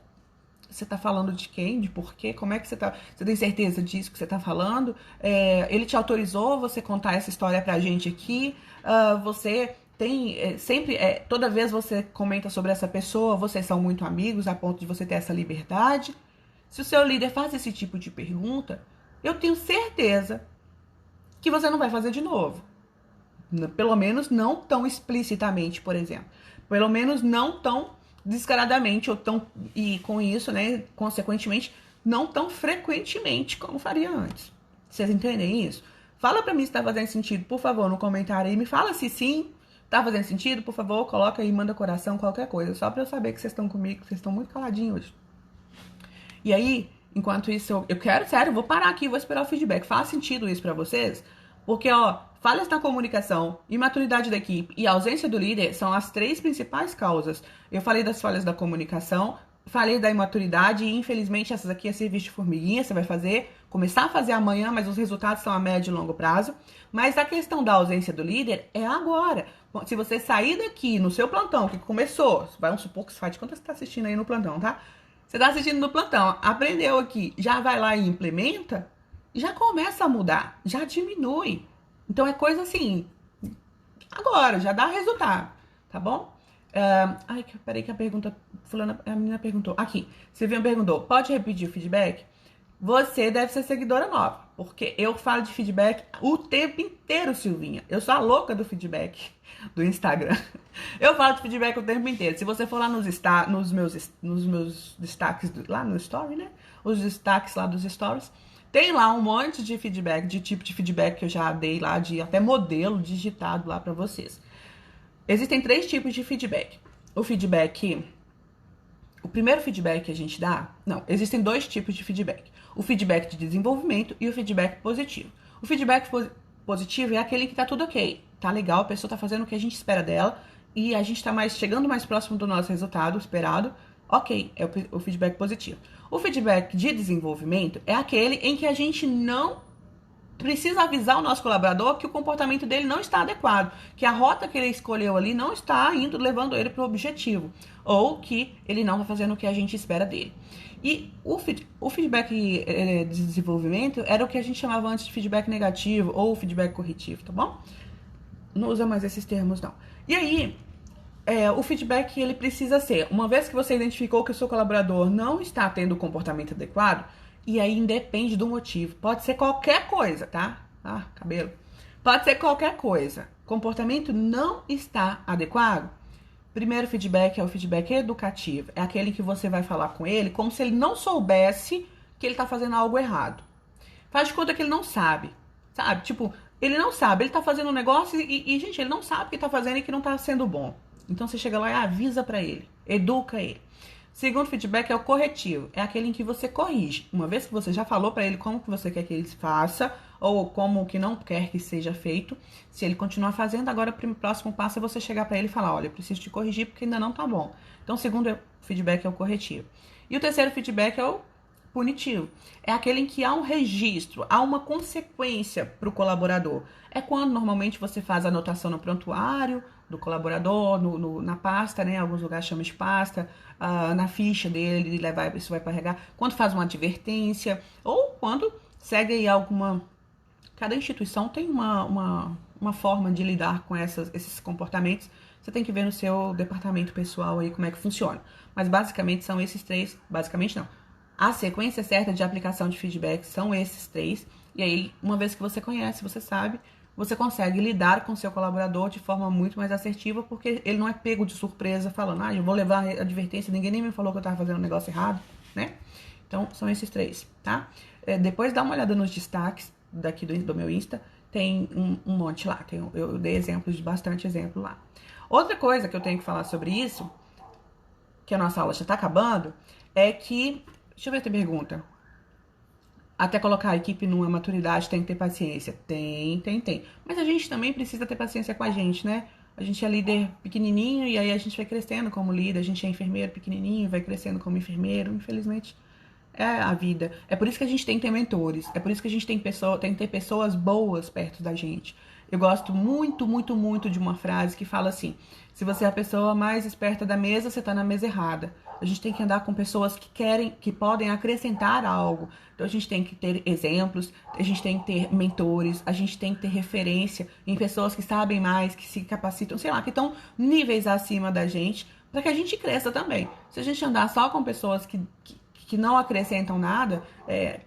você tá falando de quem? De por quê? Como é que você tá? Você tem certeza disso que você tá falando? Ele te autorizou você contar essa história pra gente aqui? Você tem sempre, toda vez você comenta sobre essa pessoa, vocês são muito amigos a ponto de você ter essa liberdade? Se o seu líder faz esse tipo de pergunta, eu tenho certeza que você não vai fazer de novo. Pelo menos não tão explicitamente, por exemplo. Pelo menos não tão descaradamente, ou tão, e com isso, né, consequentemente, não tão frequentemente como faria antes. Vocês entendem isso? Fala pra mim se tá fazendo sentido, por favor, no comentário aí. Me fala se sim, tá fazendo sentido, por favor, coloca aí, manda coração, qualquer coisa. Só pra eu saber que vocês estão comigo, que vocês estão muito caladinhos hoje. E aí, enquanto isso, eu quero, sério, vou parar aqui, vou esperar o feedback. Faz sentido isso pra vocês? Porque, ó, falhas na comunicação, imaturidade da equipe e ausência do líder são as 3 principais causas. Eu falei das falhas da comunicação, falei da imaturidade e, infelizmente, essas aqui é serviço de formiguinha, você vai começar a fazer amanhã, mas os resultados são a médio e longo prazo. Mas a questão da ausência do líder é agora. Se você sair daqui no seu plantão, que começou, vamos supor que faz de conta que você tá assistindo aí no plantão, tá? Você tá assistindo no plantão, aprendeu aqui, já vai lá e implementa, já começa a mudar, já diminui. Então é coisa assim, agora, já dá resultado, tá bom? Peraí que a menina perguntou. Aqui, Silvinha perguntou, pode repetir o feedback? Você deve ser seguidora nova, porque eu falo de feedback o tempo inteiro, Silvinha. Eu sou a louca do feedback do Instagram. Eu falo de feedback o tempo inteiro. Se você for lá nos meus destaques, lá no story, né? Os destaques lá dos stories, tem lá um monte de feedback, de tipo de feedback que eu já dei lá, de até modelo digitado lá pra vocês. Existem 3 tipos de feedback. O primeiro feedback que a gente dá... Não, existem 2 tipos de feedback. O feedback de desenvolvimento e o feedback positivo. O feedback positivo é aquele que tá tudo ok. Tá legal, a pessoa tá fazendo o que a gente espera dela e a gente tá chegando mais próximo do nosso resultado esperado. Ok, é o feedback positivo. O feedback de desenvolvimento é aquele em que a gente não precisa avisar o nosso colaborador que o comportamento dele não está adequado, que a rota que ele escolheu ali não está levando ele para o objetivo, ou que ele não está fazendo o que a gente espera dele. E o feedback de desenvolvimento era o que a gente chamava antes de feedback negativo ou feedback corretivo, tá bom? Não usa mais esses termos, não. E aí, o feedback ele precisa ser, uma vez que você identificou que o seu colaborador não está tendo o comportamento adequado, e aí independe do motivo. Pode ser qualquer coisa, tá? Cabelo. Pode ser qualquer coisa. Comportamento não está adequado. Primeiro feedback é o feedback educativo. É aquele que você vai falar com ele como se ele não soubesse que ele tá fazendo algo errado. Faz de conta que ele não sabe. Sabe? Tipo, ele não sabe. Ele tá fazendo um negócio e gente, ele não sabe o que tá fazendo e que não tá sendo bom. Então você chega lá e avisa pra ele. Educa ele. Segundo feedback é o corretivo, é aquele em que você corrige. Uma vez que você já falou para ele como que você quer que ele faça, ou como que não quer que seja feito, se ele continuar fazendo, agora o próximo passo é você chegar para ele e falar: olha, eu preciso te corrigir porque ainda não tá bom. Então o segundo feedback é o corretivo. E o terceiro feedback é o punitivo. É aquele em que há um registro, há uma consequência para o colaborador. É quando normalmente você faz a anotação no prontuário do colaborador, na pasta, né? Alguns lugares chamam de pasta, na ficha dele, isso vai carregar. Quando faz uma advertência, ou quando segue aí alguma. Cada instituição tem uma forma de lidar com esses comportamentos. Você tem que ver no seu departamento pessoal aí como é que funciona. Mas basicamente são esses três. Basicamente não. A sequência certa de aplicação de feedback são esses três. E aí, uma vez que você conhece, você sabe, você consegue lidar com o seu colaborador de forma muito mais assertiva, porque ele não é pego de surpresa falando, eu vou levar a advertência, ninguém nem me falou que eu estava fazendo um negócio errado, né? Então, são esses três, tá? Depois dá uma olhada nos destaques daqui do meu Insta, tem um monte lá, eu dei exemplos, bastante exemplo lá. Outra coisa que eu tenho que falar sobre isso, que a nossa aula já tá acabando, é que, deixa eu ver a tua pergunta. Até colocar a equipe numa maturidade tem que ter paciência. Tem. Mas a gente também precisa ter paciência com a gente, né? A gente é líder pequenininho e aí a gente vai crescendo como líder. A gente é enfermeiro pequenininho e vai crescendo como enfermeiro. Infelizmente, é a vida. É por isso que a gente tem que ter mentores. É por isso que a gente tem que ter pessoas boas perto da gente. Eu gosto muito, muito, muito de uma frase que fala assim: se você é a pessoa mais esperta da mesa, você tá na mesa errada. A gente tem que andar com pessoas que podem acrescentar algo. Então a gente tem que ter exemplos, a gente tem que ter mentores, a gente tem que ter referência em pessoas que sabem mais, que se capacitam, sei lá, que estão níveis acima da gente, para que a gente cresça também. Se a gente andar só com pessoas que não acrescentam nada,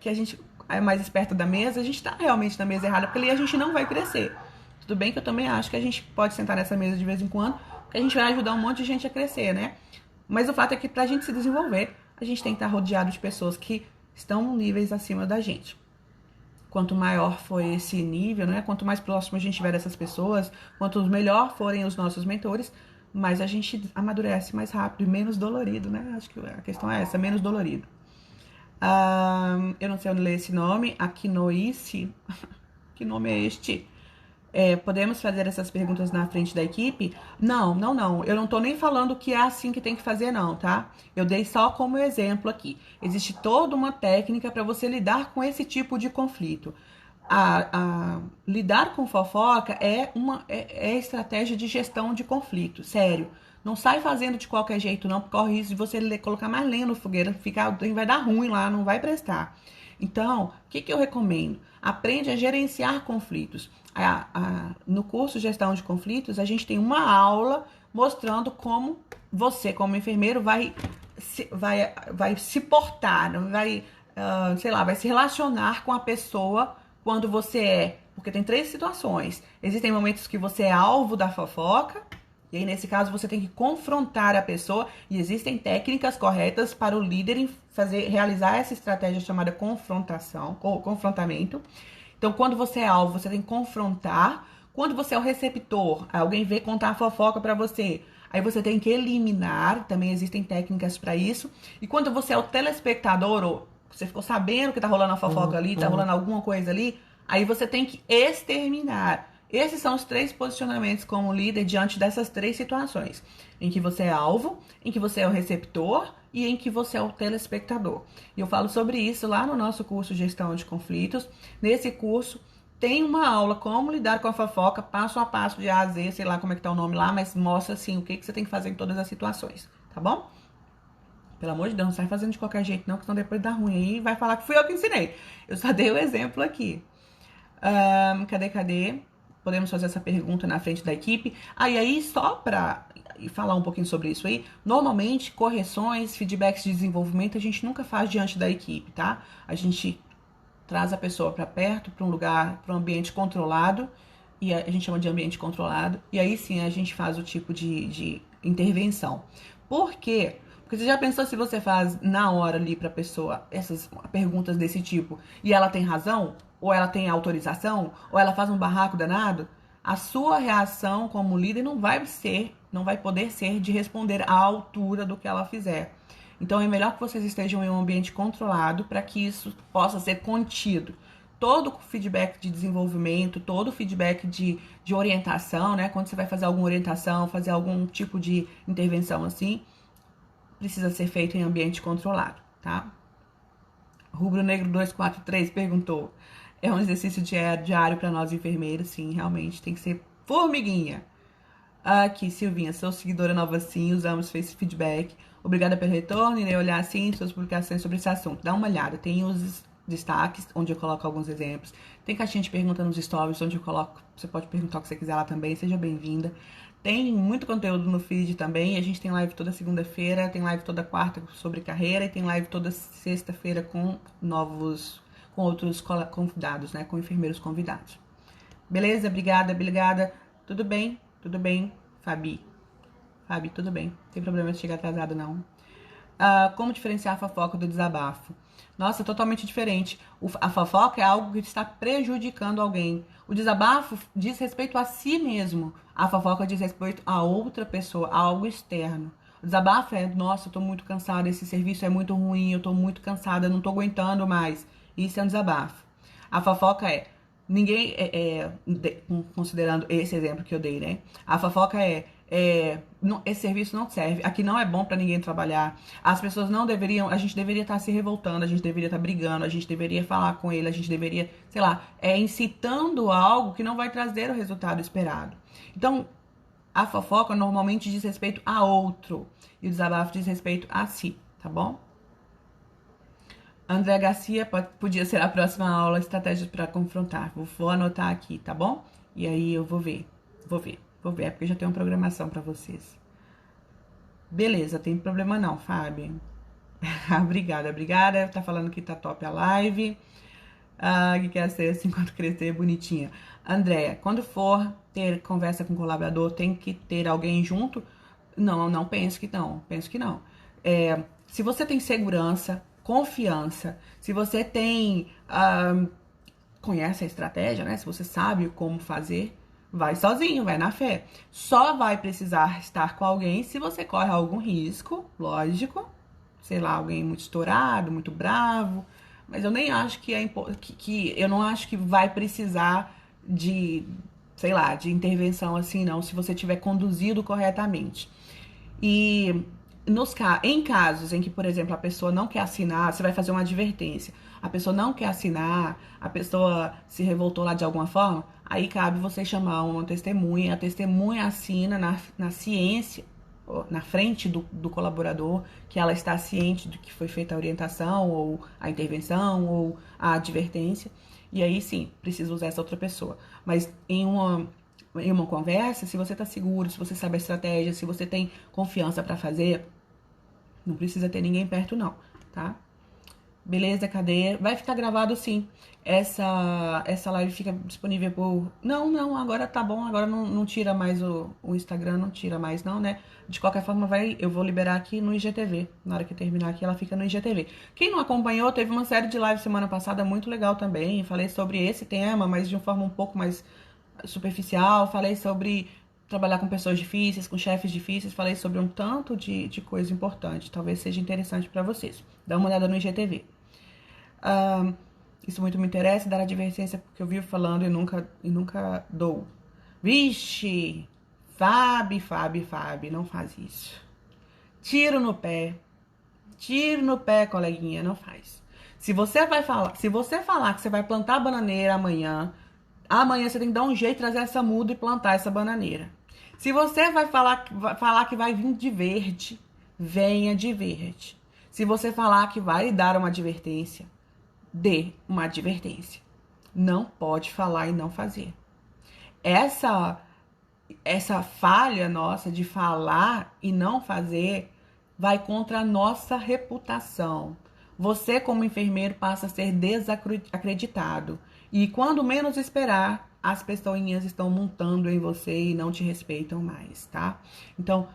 que a gente é mais esperto da mesa, a gente tá realmente na mesa errada, porque ali a gente não vai crescer. Tudo bem que eu também acho que a gente pode sentar nessa mesa de vez em quando, porque a gente vai ajudar um monte de gente a crescer, né? Mas o fato é que pra gente se desenvolver, a gente tem que estar rodeado de pessoas que estão níveis acima da gente. Quanto maior for esse nível, né? Quanto mais próximo a gente tiver dessas pessoas, quanto melhor forem os nossos mentores, mais a gente amadurece mais rápido e menos dolorido, né? Acho que a questão é essa, menos dolorido. Eu não sei onde ler esse nome, Aquinoice. Que nome é este? Podemos fazer essas perguntas na frente da equipe? Não. Eu não tô nem falando que é assim que tem que fazer, não, tá? Eu dei só como exemplo aqui. Existe toda uma técnica para você lidar com esse tipo de conflito. Lidar com fofoca é estratégia de gestão de conflito, sério. Não sai fazendo de qualquer jeito, não, porque corre o risco de você colocar mais lenha no fogueira, vai dar ruim lá, não vai prestar. Então, o que eu recomendo? Aprende a gerenciar conflitos. No curso Gestão de Conflitos, a gente tem uma aula mostrando como você, como enfermeiro, vai se portar, vai se relacionar com a pessoa quando você porque tem 3 situações. Existem momentos que você é alvo da fofoca, e aí, nesse caso, você tem que confrontar a pessoa, e existem técnicas corretas para o líder realizar essa estratégia chamada confrontação, ou confrontamento. Então, quando você é alvo, você tem que confrontar. Quando você é o receptor, alguém vem contar a fofoca para você, aí você tem que eliminar, também existem técnicas para isso. E quando você é o telespectador, ou você ficou sabendo que tá rolando a fofoca ali, tá rolando alguma coisa ali, aí você tem que exterminar. Esses são os 3 posicionamentos como líder diante dessas 3 situações, em que você é alvo, em que você é o receptor e em que você é o telespectador. E eu falo sobre isso lá no nosso curso Gestão de Conflitos. Nesse curso tem uma aula como lidar com a fofoca, passo a passo, de A a Z, sei lá como é que tá o nome lá, mas mostra assim o que você tem que fazer em todas as situações, tá bom? Pelo amor de Deus, não sai fazendo de qualquer jeito não, que senão depois dá ruim aí vai falar que fui eu que ensinei. Eu só dei o exemplo aqui. Cadê? Podemos fazer essa pergunta na frente da equipe. E aí, só para falar um pouquinho sobre isso aí, normalmente, correções, feedbacks de desenvolvimento, a gente nunca faz diante da equipe, tá? A gente traz a pessoa para perto, para um lugar, para um ambiente controlado, e a gente chama de ambiente controlado, e aí sim a gente faz o tipo de intervenção. Por quê? Porque você já pensou se você faz na hora ali pra pessoa essas perguntas desse tipo e ela tem razão? Ou ela tem autorização? Ou ela faz um barraco danado? A sua reação como líder não vai poder ser de responder à altura do que ela fizer. Então é melhor que vocês estejam em um ambiente controlado para que isso possa ser contido. Todo feedback de desenvolvimento, todo feedback de orientação, né? Quando você vai fazer alguma orientação, fazer algum tipo de intervenção assim, precisa ser feito em ambiente controlado, tá? Rubro Negro 243 perguntou. É um exercício diário para nós enfermeiros, sim, realmente. Tem que ser formiguinha. Aqui, Silvinha, sou seguidora nova sim, usamos Face Feedback. Obrigada pelo retorno, irei olhar sim suas publicações sobre esse assunto. Dá uma olhada, tem os destaques, onde eu coloco alguns exemplos. Tem caixinha de pergunta nos stories, onde eu coloco, você pode perguntar o que você quiser lá também, seja bem-vinda. Tem muito conteúdo no feed também, a gente tem live toda segunda-feira, tem live toda quarta sobre carreira e tem live toda sexta-feira com outros convidados, né, com enfermeiros convidados. Beleza? Obrigada. Tudo bem, Fabi, tudo bem. Não tem problema de chegar atrasado, não. Como diferenciar a fofoca do desabafo? Nossa, totalmente diferente. A fofoca é algo que está prejudicando alguém. O desabafo diz respeito a si mesmo. A fofoca diz respeito a outra pessoa, a algo externo. O desabafo é, nossa, eu tô muito cansada, esse serviço é muito ruim, eu tô muito cansada, não tô aguentando mais. Isso é um desabafo. A fofoca é, ninguém, considerando esse exemplo que eu dei, né? A fofoca esse serviço não serve, aqui não é bom pra ninguém trabalhar, as pessoas não deveriam, a gente deveria estar se revoltando, a gente deveria estar brigando, a gente deveria falar com ele, a gente deveria, sei lá, incitando algo que não vai trazer o resultado esperado. Então, a fofoca normalmente diz respeito a outro e o desabafo diz respeito a si, tá bom? André Garcia, podia ser a próxima aula, estratégias para confrontar. Vou anotar aqui, tá bom? E aí eu vou ver, é porque já tem uma programação para vocês. Beleza, tem problema não, Fábio. Obrigada. Tá falando que tá top a live. Que quer ser assim quando crescer, bonitinha. Andréia, quando for ter conversa com colaborador, tem que ter alguém junto? Não, penso que não. Se você tem segurança, confiança, se você tem conhece a estratégia, né? Se você sabe como fazer, vai sozinho, vai na fé. Só vai precisar estar com alguém se você corre algum risco, lógico. Sei lá, alguém muito estourado, muito bravo. Mas eu nem acho eu não acho que vai precisar de, sei lá, de intervenção assim, não, se você tiver conduzido corretamente. E em casos em que, por exemplo, a pessoa não quer assinar, você vai fazer uma advertência. A pessoa não quer assinar, a pessoa se revoltou lá de alguma forma, aí cabe você chamar uma testemunha, a testemunha assina na ciência, na frente do colaborador, que ela está ciente de que foi feita a orientação, ou a intervenção, ou a advertência, e aí sim, precisa usar essa outra pessoa. Mas em uma conversa, se você está seguro, se você sabe a estratégia, se você tem confiança para fazer, não precisa ter ninguém perto não, tá? Beleza, cadê? Vai ficar gravado sim. Essa live fica disponível por... Não, agora tá bom, agora não tira mais o Instagram, não tira mais não, né? De qualquer forma, eu vou liberar aqui no IGTV. Na hora que terminar aqui, ela fica no IGTV. Quem não acompanhou, teve uma série de lives semana passada muito legal também. Falei sobre esse tema, mas de uma forma um pouco mais superficial. Falei sobre trabalhar com pessoas difíceis, com chefes difíceis. Falei sobre um tanto de coisa importante. Talvez seja interessante pra vocês. Dá uma olhada no IGTV. Isso muito me interessa, dar advertência, porque eu vivo falando e nunca dou. Vixe! Fábio, não faz isso. Tiro no pé, coleguinha, não faz. Se você falar que você vai plantar a bananeira amanhã você tem que dar um jeito de trazer essa muda e plantar essa bananeira. Se você vai falar que vai vir de verde, venha de verde. Se você falar que vai dar uma advertência, dê uma advertência. Não pode falar e não fazer. Essa falha nossa de falar e não fazer vai contra a nossa reputação. Você, como enfermeiro, passa a ser desacreditado. E quando menos esperar, as pessoinhas estão montando em você e não te respeitam mais, tá? Então,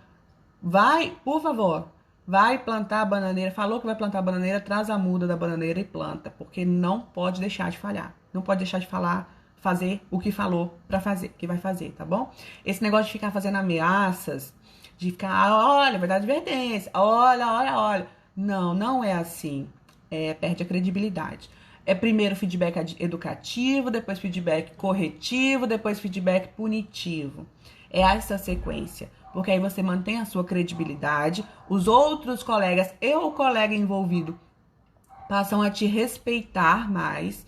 por favor, vai plantar a bananeira. Falou que vai plantar a bananeira, traz a muda da bananeira e planta. Porque não pode deixar de falhar. Não pode deixar de fazer o que falou pra fazer, que vai fazer, tá bom? Esse negócio de ficar fazendo ameaças, de ficar, olha, vai dar advertência, olha. Não é assim. Perde a credibilidade. Primeiro feedback educativo, depois feedback corretivo, depois feedback punitivo. É essa sequência. Porque aí você mantém a sua credibilidade, os outros colegas e o colega envolvido passam a te respeitar mais.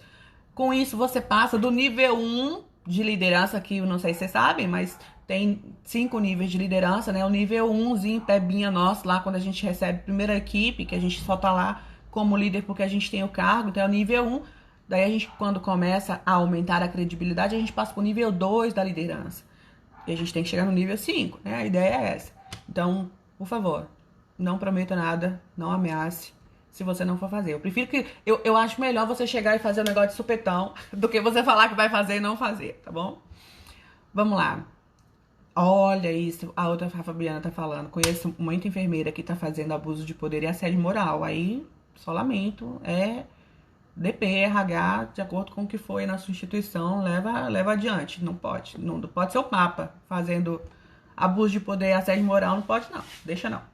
Com isso, você passa do nível 1 de liderança, que eu não sei se vocês sabem, mas tem 5 níveis de liderança, né? O nível 1zinho, pebinha nosso, lá quando a gente recebe a primeira equipe, que a gente só tá lá como líder porque a gente tem o cargo, então é o nível 1. Daí a gente, quando começa a aumentar a credibilidade, a gente passa pro nível 2 da liderança. E a gente tem que chegar no nível 5, né? A ideia é essa. Então, por favor, não prometa nada, não ameace se você não for fazer. Eu prefiro que... Eu acho melhor você chegar e fazer um negócio de supetão do que você falar que vai fazer e não fazer, tá bom? Vamos lá. Olha isso, a outra a Fabiana tá falando. Conheço muita enfermeira que tá fazendo abuso de poder e assédio moral. Aí, só lamento, é DP, RH, de acordo com o que foi na sua instituição, leva adiante. Não pode ser o Papa fazendo abuso de poder e assédio moral, não pode não, deixa não.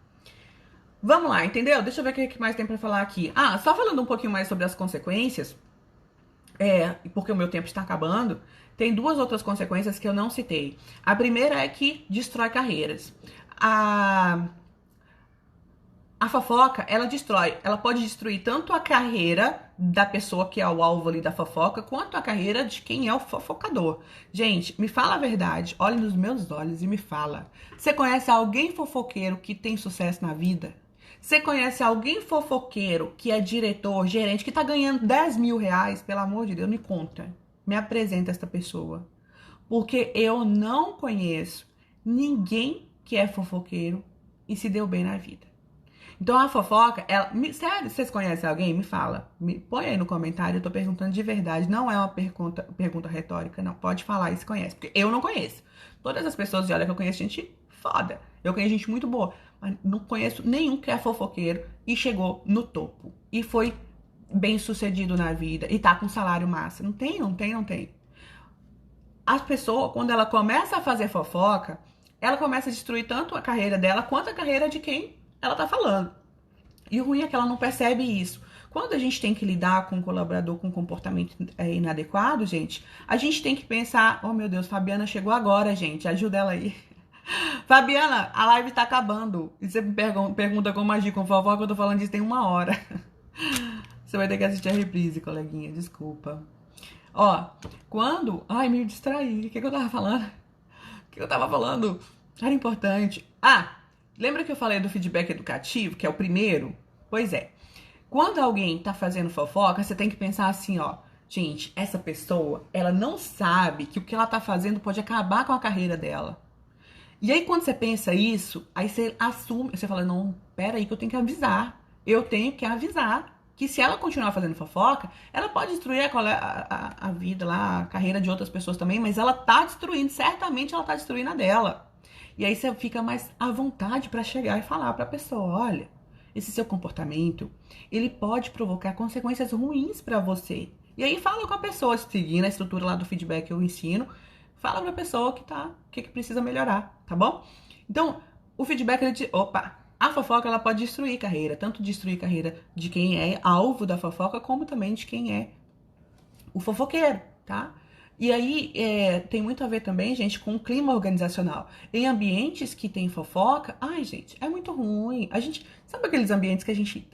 Vamos lá, entendeu? Deixa eu ver o que mais tem pra falar aqui. Ah, só falando um pouquinho mais sobre as consequências, porque o meu tempo está acabando, tem 2 outras consequências que eu não citei. A primeira é que destrói carreiras. A fofoca, ela pode destruir tanto a carreira da pessoa que é o alvo ali da fofoca, quanto a carreira de quem é o fofocador. Gente, me fala a verdade, olhe nos meus olhos e me fala. Você conhece alguém fofoqueiro que tem sucesso na vida? Você conhece alguém fofoqueiro que é diretor, gerente, que tá ganhando 10 mil reais? Pelo amor de Deus, me conta. Me apresenta essa pessoa. Porque eu não conheço ninguém que é fofoqueiro e se deu bem na vida. Então a fofoca, sério, vocês conhecem alguém? Me fala. Põe aí no comentário, eu tô perguntando de verdade. Não é uma pergunta retórica, não. Pode falar e se conhece, porque eu não conheço. Todas as pessoas de olha que eu conheço gente foda. Eu conheço gente muito boa, mas não conheço nenhum que é fofoqueiro e chegou no topo. E foi bem sucedido na vida e tá com salário massa. Não tem. As pessoas, quando ela começa a fazer fofoca, ela começa a destruir tanto a carreira dela quanto a carreira de quem ela tá falando. E o ruim é que ela não percebe isso. Quando a gente tem que lidar com um colaborador com comportamento inadequado, gente, a gente tem que pensar, oh meu Deus, Fabiana chegou agora, gente, ajuda ela aí. Fabiana, a live tá acabando. E você me pergunta como agir com fofoca, eu tô falando disso tem 1 hora. Você vai ter que assistir a reprise, coleguinha, desculpa. Ó, quando... Ai, me distraí. O que eu tava falando? O que eu tava falando? Era importante. Ah, lembra que eu falei do feedback educativo, que é o primeiro? Pois é. Quando alguém tá fazendo fofoca, você tem que pensar assim, ó. Gente, essa pessoa, ela não sabe que o que ela tá fazendo pode acabar com a carreira dela. E aí, quando você pensa isso, aí você assume, você fala, não, peraí que eu tenho que avisar. Eu tenho que avisar que se ela continuar fazendo fofoca, ela pode destruir a vida lá, a carreira de outras pessoas também, mas ela tá destruindo, certamente ela tá destruindo a dela. E aí você fica mais à vontade para chegar e falar para a pessoa, olha, esse seu comportamento, ele pode provocar consequências ruins para você. E aí fala com a pessoa, seguindo a estrutura lá do feedback que eu ensino, fala pra pessoa que precisa melhorar, tá bom? Então, o feedback, a fofoca, ela pode destruir carreira, tanto destruir carreira de quem é alvo da fofoca, como também de quem é o fofoqueiro, tá? E aí, tem muito a ver também, gente, com o clima organizacional. Em ambientes que tem fofoca, ai, gente, é muito ruim. Sabe aqueles ambientes que a gente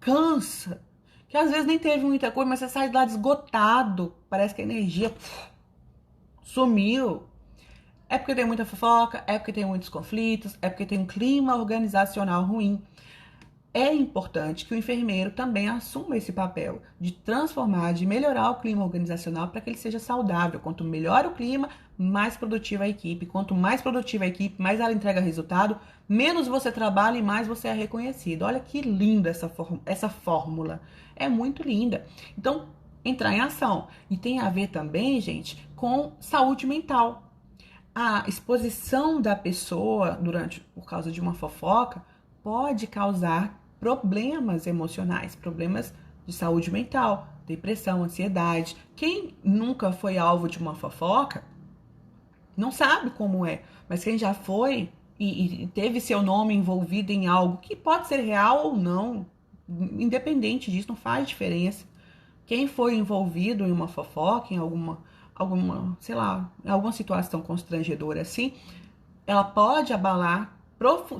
cansa? Que às vezes nem teve muita coisa, mas você sai de lá esgotado, parece que a energia sumiu. É porque tem muita fofoca, é porque tem muitos conflitos, é porque tem um clima organizacional ruim. É importante que o enfermeiro também assuma esse papel de transformar, de melhorar o clima organizacional para que ele seja saudável. Quanto melhor o clima, mais produtiva a equipe. Quanto mais produtiva a equipe, mais ela entrega resultado, menos você trabalha e mais você é reconhecido. Olha que linda essa fórmula. É muito linda. Então, entrar em ação. E tem a ver também, gente, com saúde mental. A exposição da pessoa por causa de uma fofoca pode causar problemas emocionais, problemas de saúde mental, depressão, ansiedade. Quem nunca foi alvo de uma fofoca não sabe como é, mas quem já foi e teve seu nome envolvido em algo que pode ser real ou não, independente disso, não faz diferença. Quem foi envolvido em uma fofoca, em alguma, sei lá, alguma situação constrangedora assim, ela pode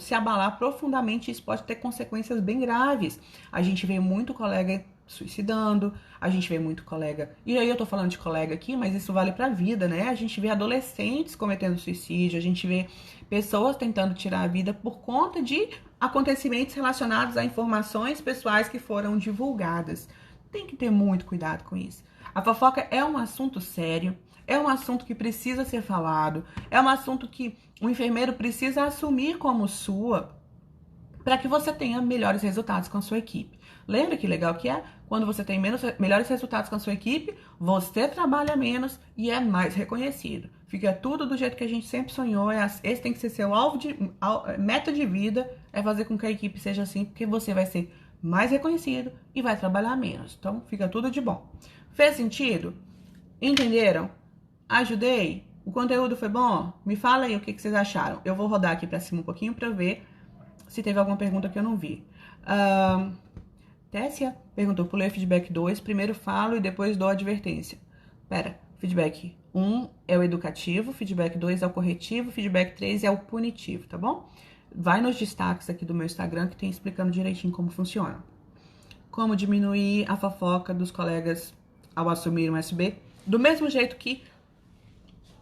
se abalar profundamente, isso pode ter consequências bem graves. A gente vê muito colega suicidando, a gente vê muito colega, e aí eu tô falando de colega aqui, mas isso vale pra vida, né? A gente vê adolescentes cometendo suicídio, a gente vê pessoas tentando tirar a vida por conta de acontecimentos relacionados a informações pessoais que foram divulgadas. Tem que ter muito cuidado com isso. A fofoca é um assunto sério, é um assunto que precisa ser falado, é um assunto que o enfermeiro precisa assumir como sua, para que você tenha melhores resultados com a sua equipe. Lembra que legal que é? Quando você tem melhores resultados com a sua equipe, você trabalha menos e é mais reconhecido. Fica tudo do jeito que a gente sempre sonhou. Esse tem que ser seu meta de vida, é fazer com que a equipe seja assim, porque você vai ser mais reconhecido e vai trabalhar menos. Então, fica tudo de bom. Fez sentido? Entenderam? Ajudei? O conteúdo foi bom? Me fala aí o que vocês acharam. Eu vou rodar aqui para cima um pouquinho para ver se teve alguma pergunta que eu não vi. Tessia perguntou, pulei feedback 2, primeiro falo e depois dou advertência. Pera, feedback 1 é o educativo, feedback 2 é o corretivo, feedback 3 é o punitivo, tá bom? Vai nos destaques aqui do meu Instagram que tem explicando direitinho como funciona. Como diminuir a fofoca dos colegas ao assumir um SB, do mesmo jeito que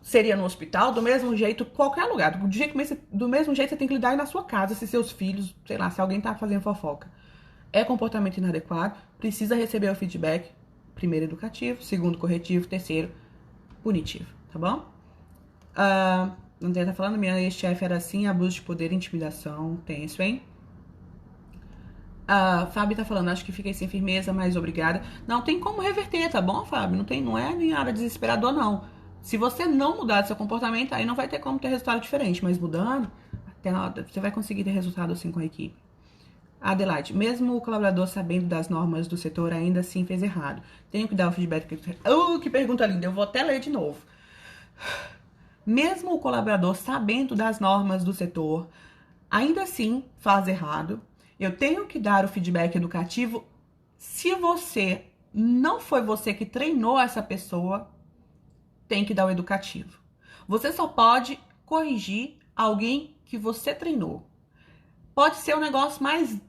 seria no hospital, do mesmo jeito, qualquer lugar. Do mesmo jeito você tem que lidar aí na sua casa, se seus filhos, sei lá, se alguém tá fazendo fofoca. É comportamento inadequado, precisa receber o feedback, primeiro educativo, segundo corretivo, terceiro punitivo, tá bom? André tá falando, minha ex-chefe era assim, abuso de poder, intimidação, tenso, hein? Fábio tá falando, acho que fiquei sem firmeza, mas obrigada. Não tem como reverter, tá bom, Fábio? Não é nem nada desesperador, não. Se você não mudar seu comportamento, aí não vai ter como ter resultado diferente. Mas mudando, você vai conseguir ter resultado assim com a equipe. Adelaide, mesmo o colaborador sabendo das normas do setor, ainda assim fez errado. Tenho que dar o feedback. Que pergunta linda, eu vou até ler de novo. Mesmo o colaborador sabendo das normas do setor, ainda assim faz errado. Eu tenho que dar o feedback educativo. Se não foi você que treinou essa pessoa, tem que dar o educativo. Você só pode corrigir alguém que você treinou. Pode ser o negócio mais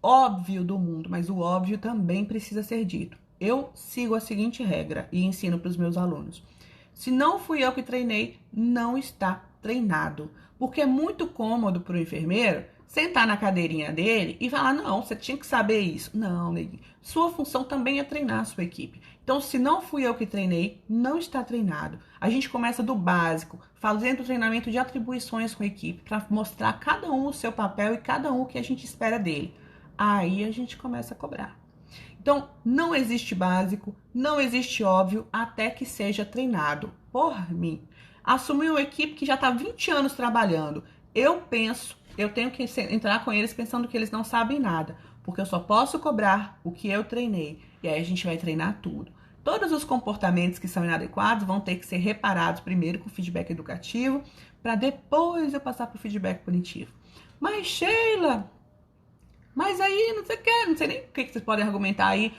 óbvio do mundo, mas o óbvio também precisa ser dito. Eu sigo a seguinte regra e ensino para os meus alunos. Se não fui eu que treinei, não está treinado. Porque é muito cômodo para o enfermeiro sentar na cadeirinha dele e falar, não, você tinha que saber isso. Não, neguinho. Sua função também é treinar a sua equipe. Então, se não fui eu que treinei, não está treinado. A gente começa do básico, fazendo o treinamento de atribuições com a equipe, para mostrar a cada um o seu papel e cada um o que a gente espera dele. Aí a gente começa a cobrar. Então, não existe básico, não existe óbvio, até que seja treinado. Por mim, assumir uma equipe que já está 20 anos trabalhando, eu tenho que entrar com eles pensando que eles não sabem nada, porque eu só posso cobrar o que eu treinei, e aí a gente vai treinar tudo. Todos os comportamentos que são inadequados vão ter que ser reparados primeiro com feedback educativo, para depois eu passar para o feedback punitivo. Mas, Sheila, mas aí não sei nem o que vocês podem argumentar aí.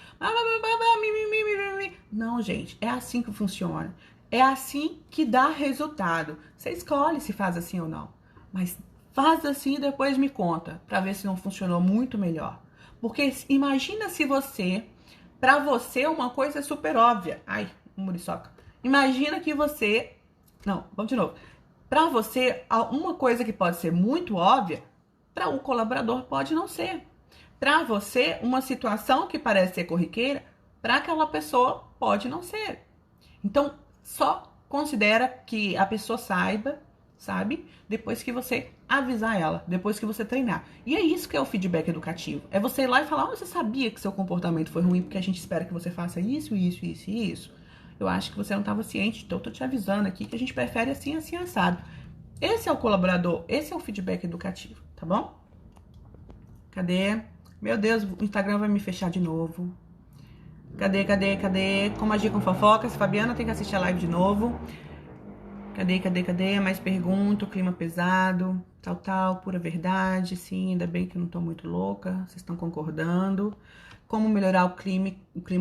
Não, gente, é assim que funciona. É assim que dá resultado. Você escolhe se faz assim ou não. Mas faz assim e depois me conta, pra ver se não funcionou muito melhor. Porque imagina se pra você uma coisa é super óbvia. Ai, muriçoca. Imagina que não, vamos de novo. Pra você, uma coisa que pode ser muito óbvia, para o colaborador pode não ser. Para você, uma situação que parece ser corriqueira, para aquela pessoa pode não ser. Então, só considera que a pessoa saiba, sabe? Depois que você avisar ela, depois que você treinar. E é isso que é o feedback educativo. É você ir lá e falar, você sabia que seu comportamento foi ruim porque a gente espera que você faça isso, isso, isso e isso. Eu acho que você não estava ciente, então eu tô te avisando aqui que a gente prefere assim, assim, assado. Esse é o colaborador, esse é o feedback educativo, tá bom? Cadê? Meu Deus, o Instagram vai me fechar de novo. Cadê? Como agir com fofocas? Fabiana tem que assistir a live de novo. Cadê? Mais pergunta, clima pesado, tal, pura verdade. Sim, ainda bem que eu não tô muito louca. Vocês estão concordando. Como melhorar o clima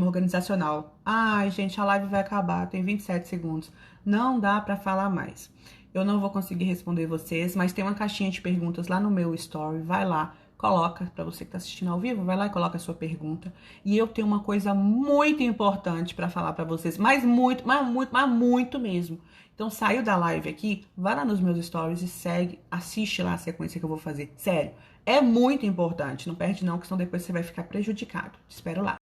organizacional? Ai, gente, a live vai acabar, tem 27 segundos. Não dá pra falar mais. Eu não vou conseguir responder vocês, mas tem uma caixinha de perguntas lá no meu story. Vai lá, coloca, para você que tá assistindo ao vivo, vai lá e coloca a sua pergunta. E eu tenho uma coisa muito importante para falar para vocês, mas muito mesmo. Então saiu da live aqui, vai lá nos meus stories e segue, assiste lá a sequência que eu vou fazer. Sério, é muito importante, não perde não, que senão depois você vai ficar prejudicado. Te espero lá.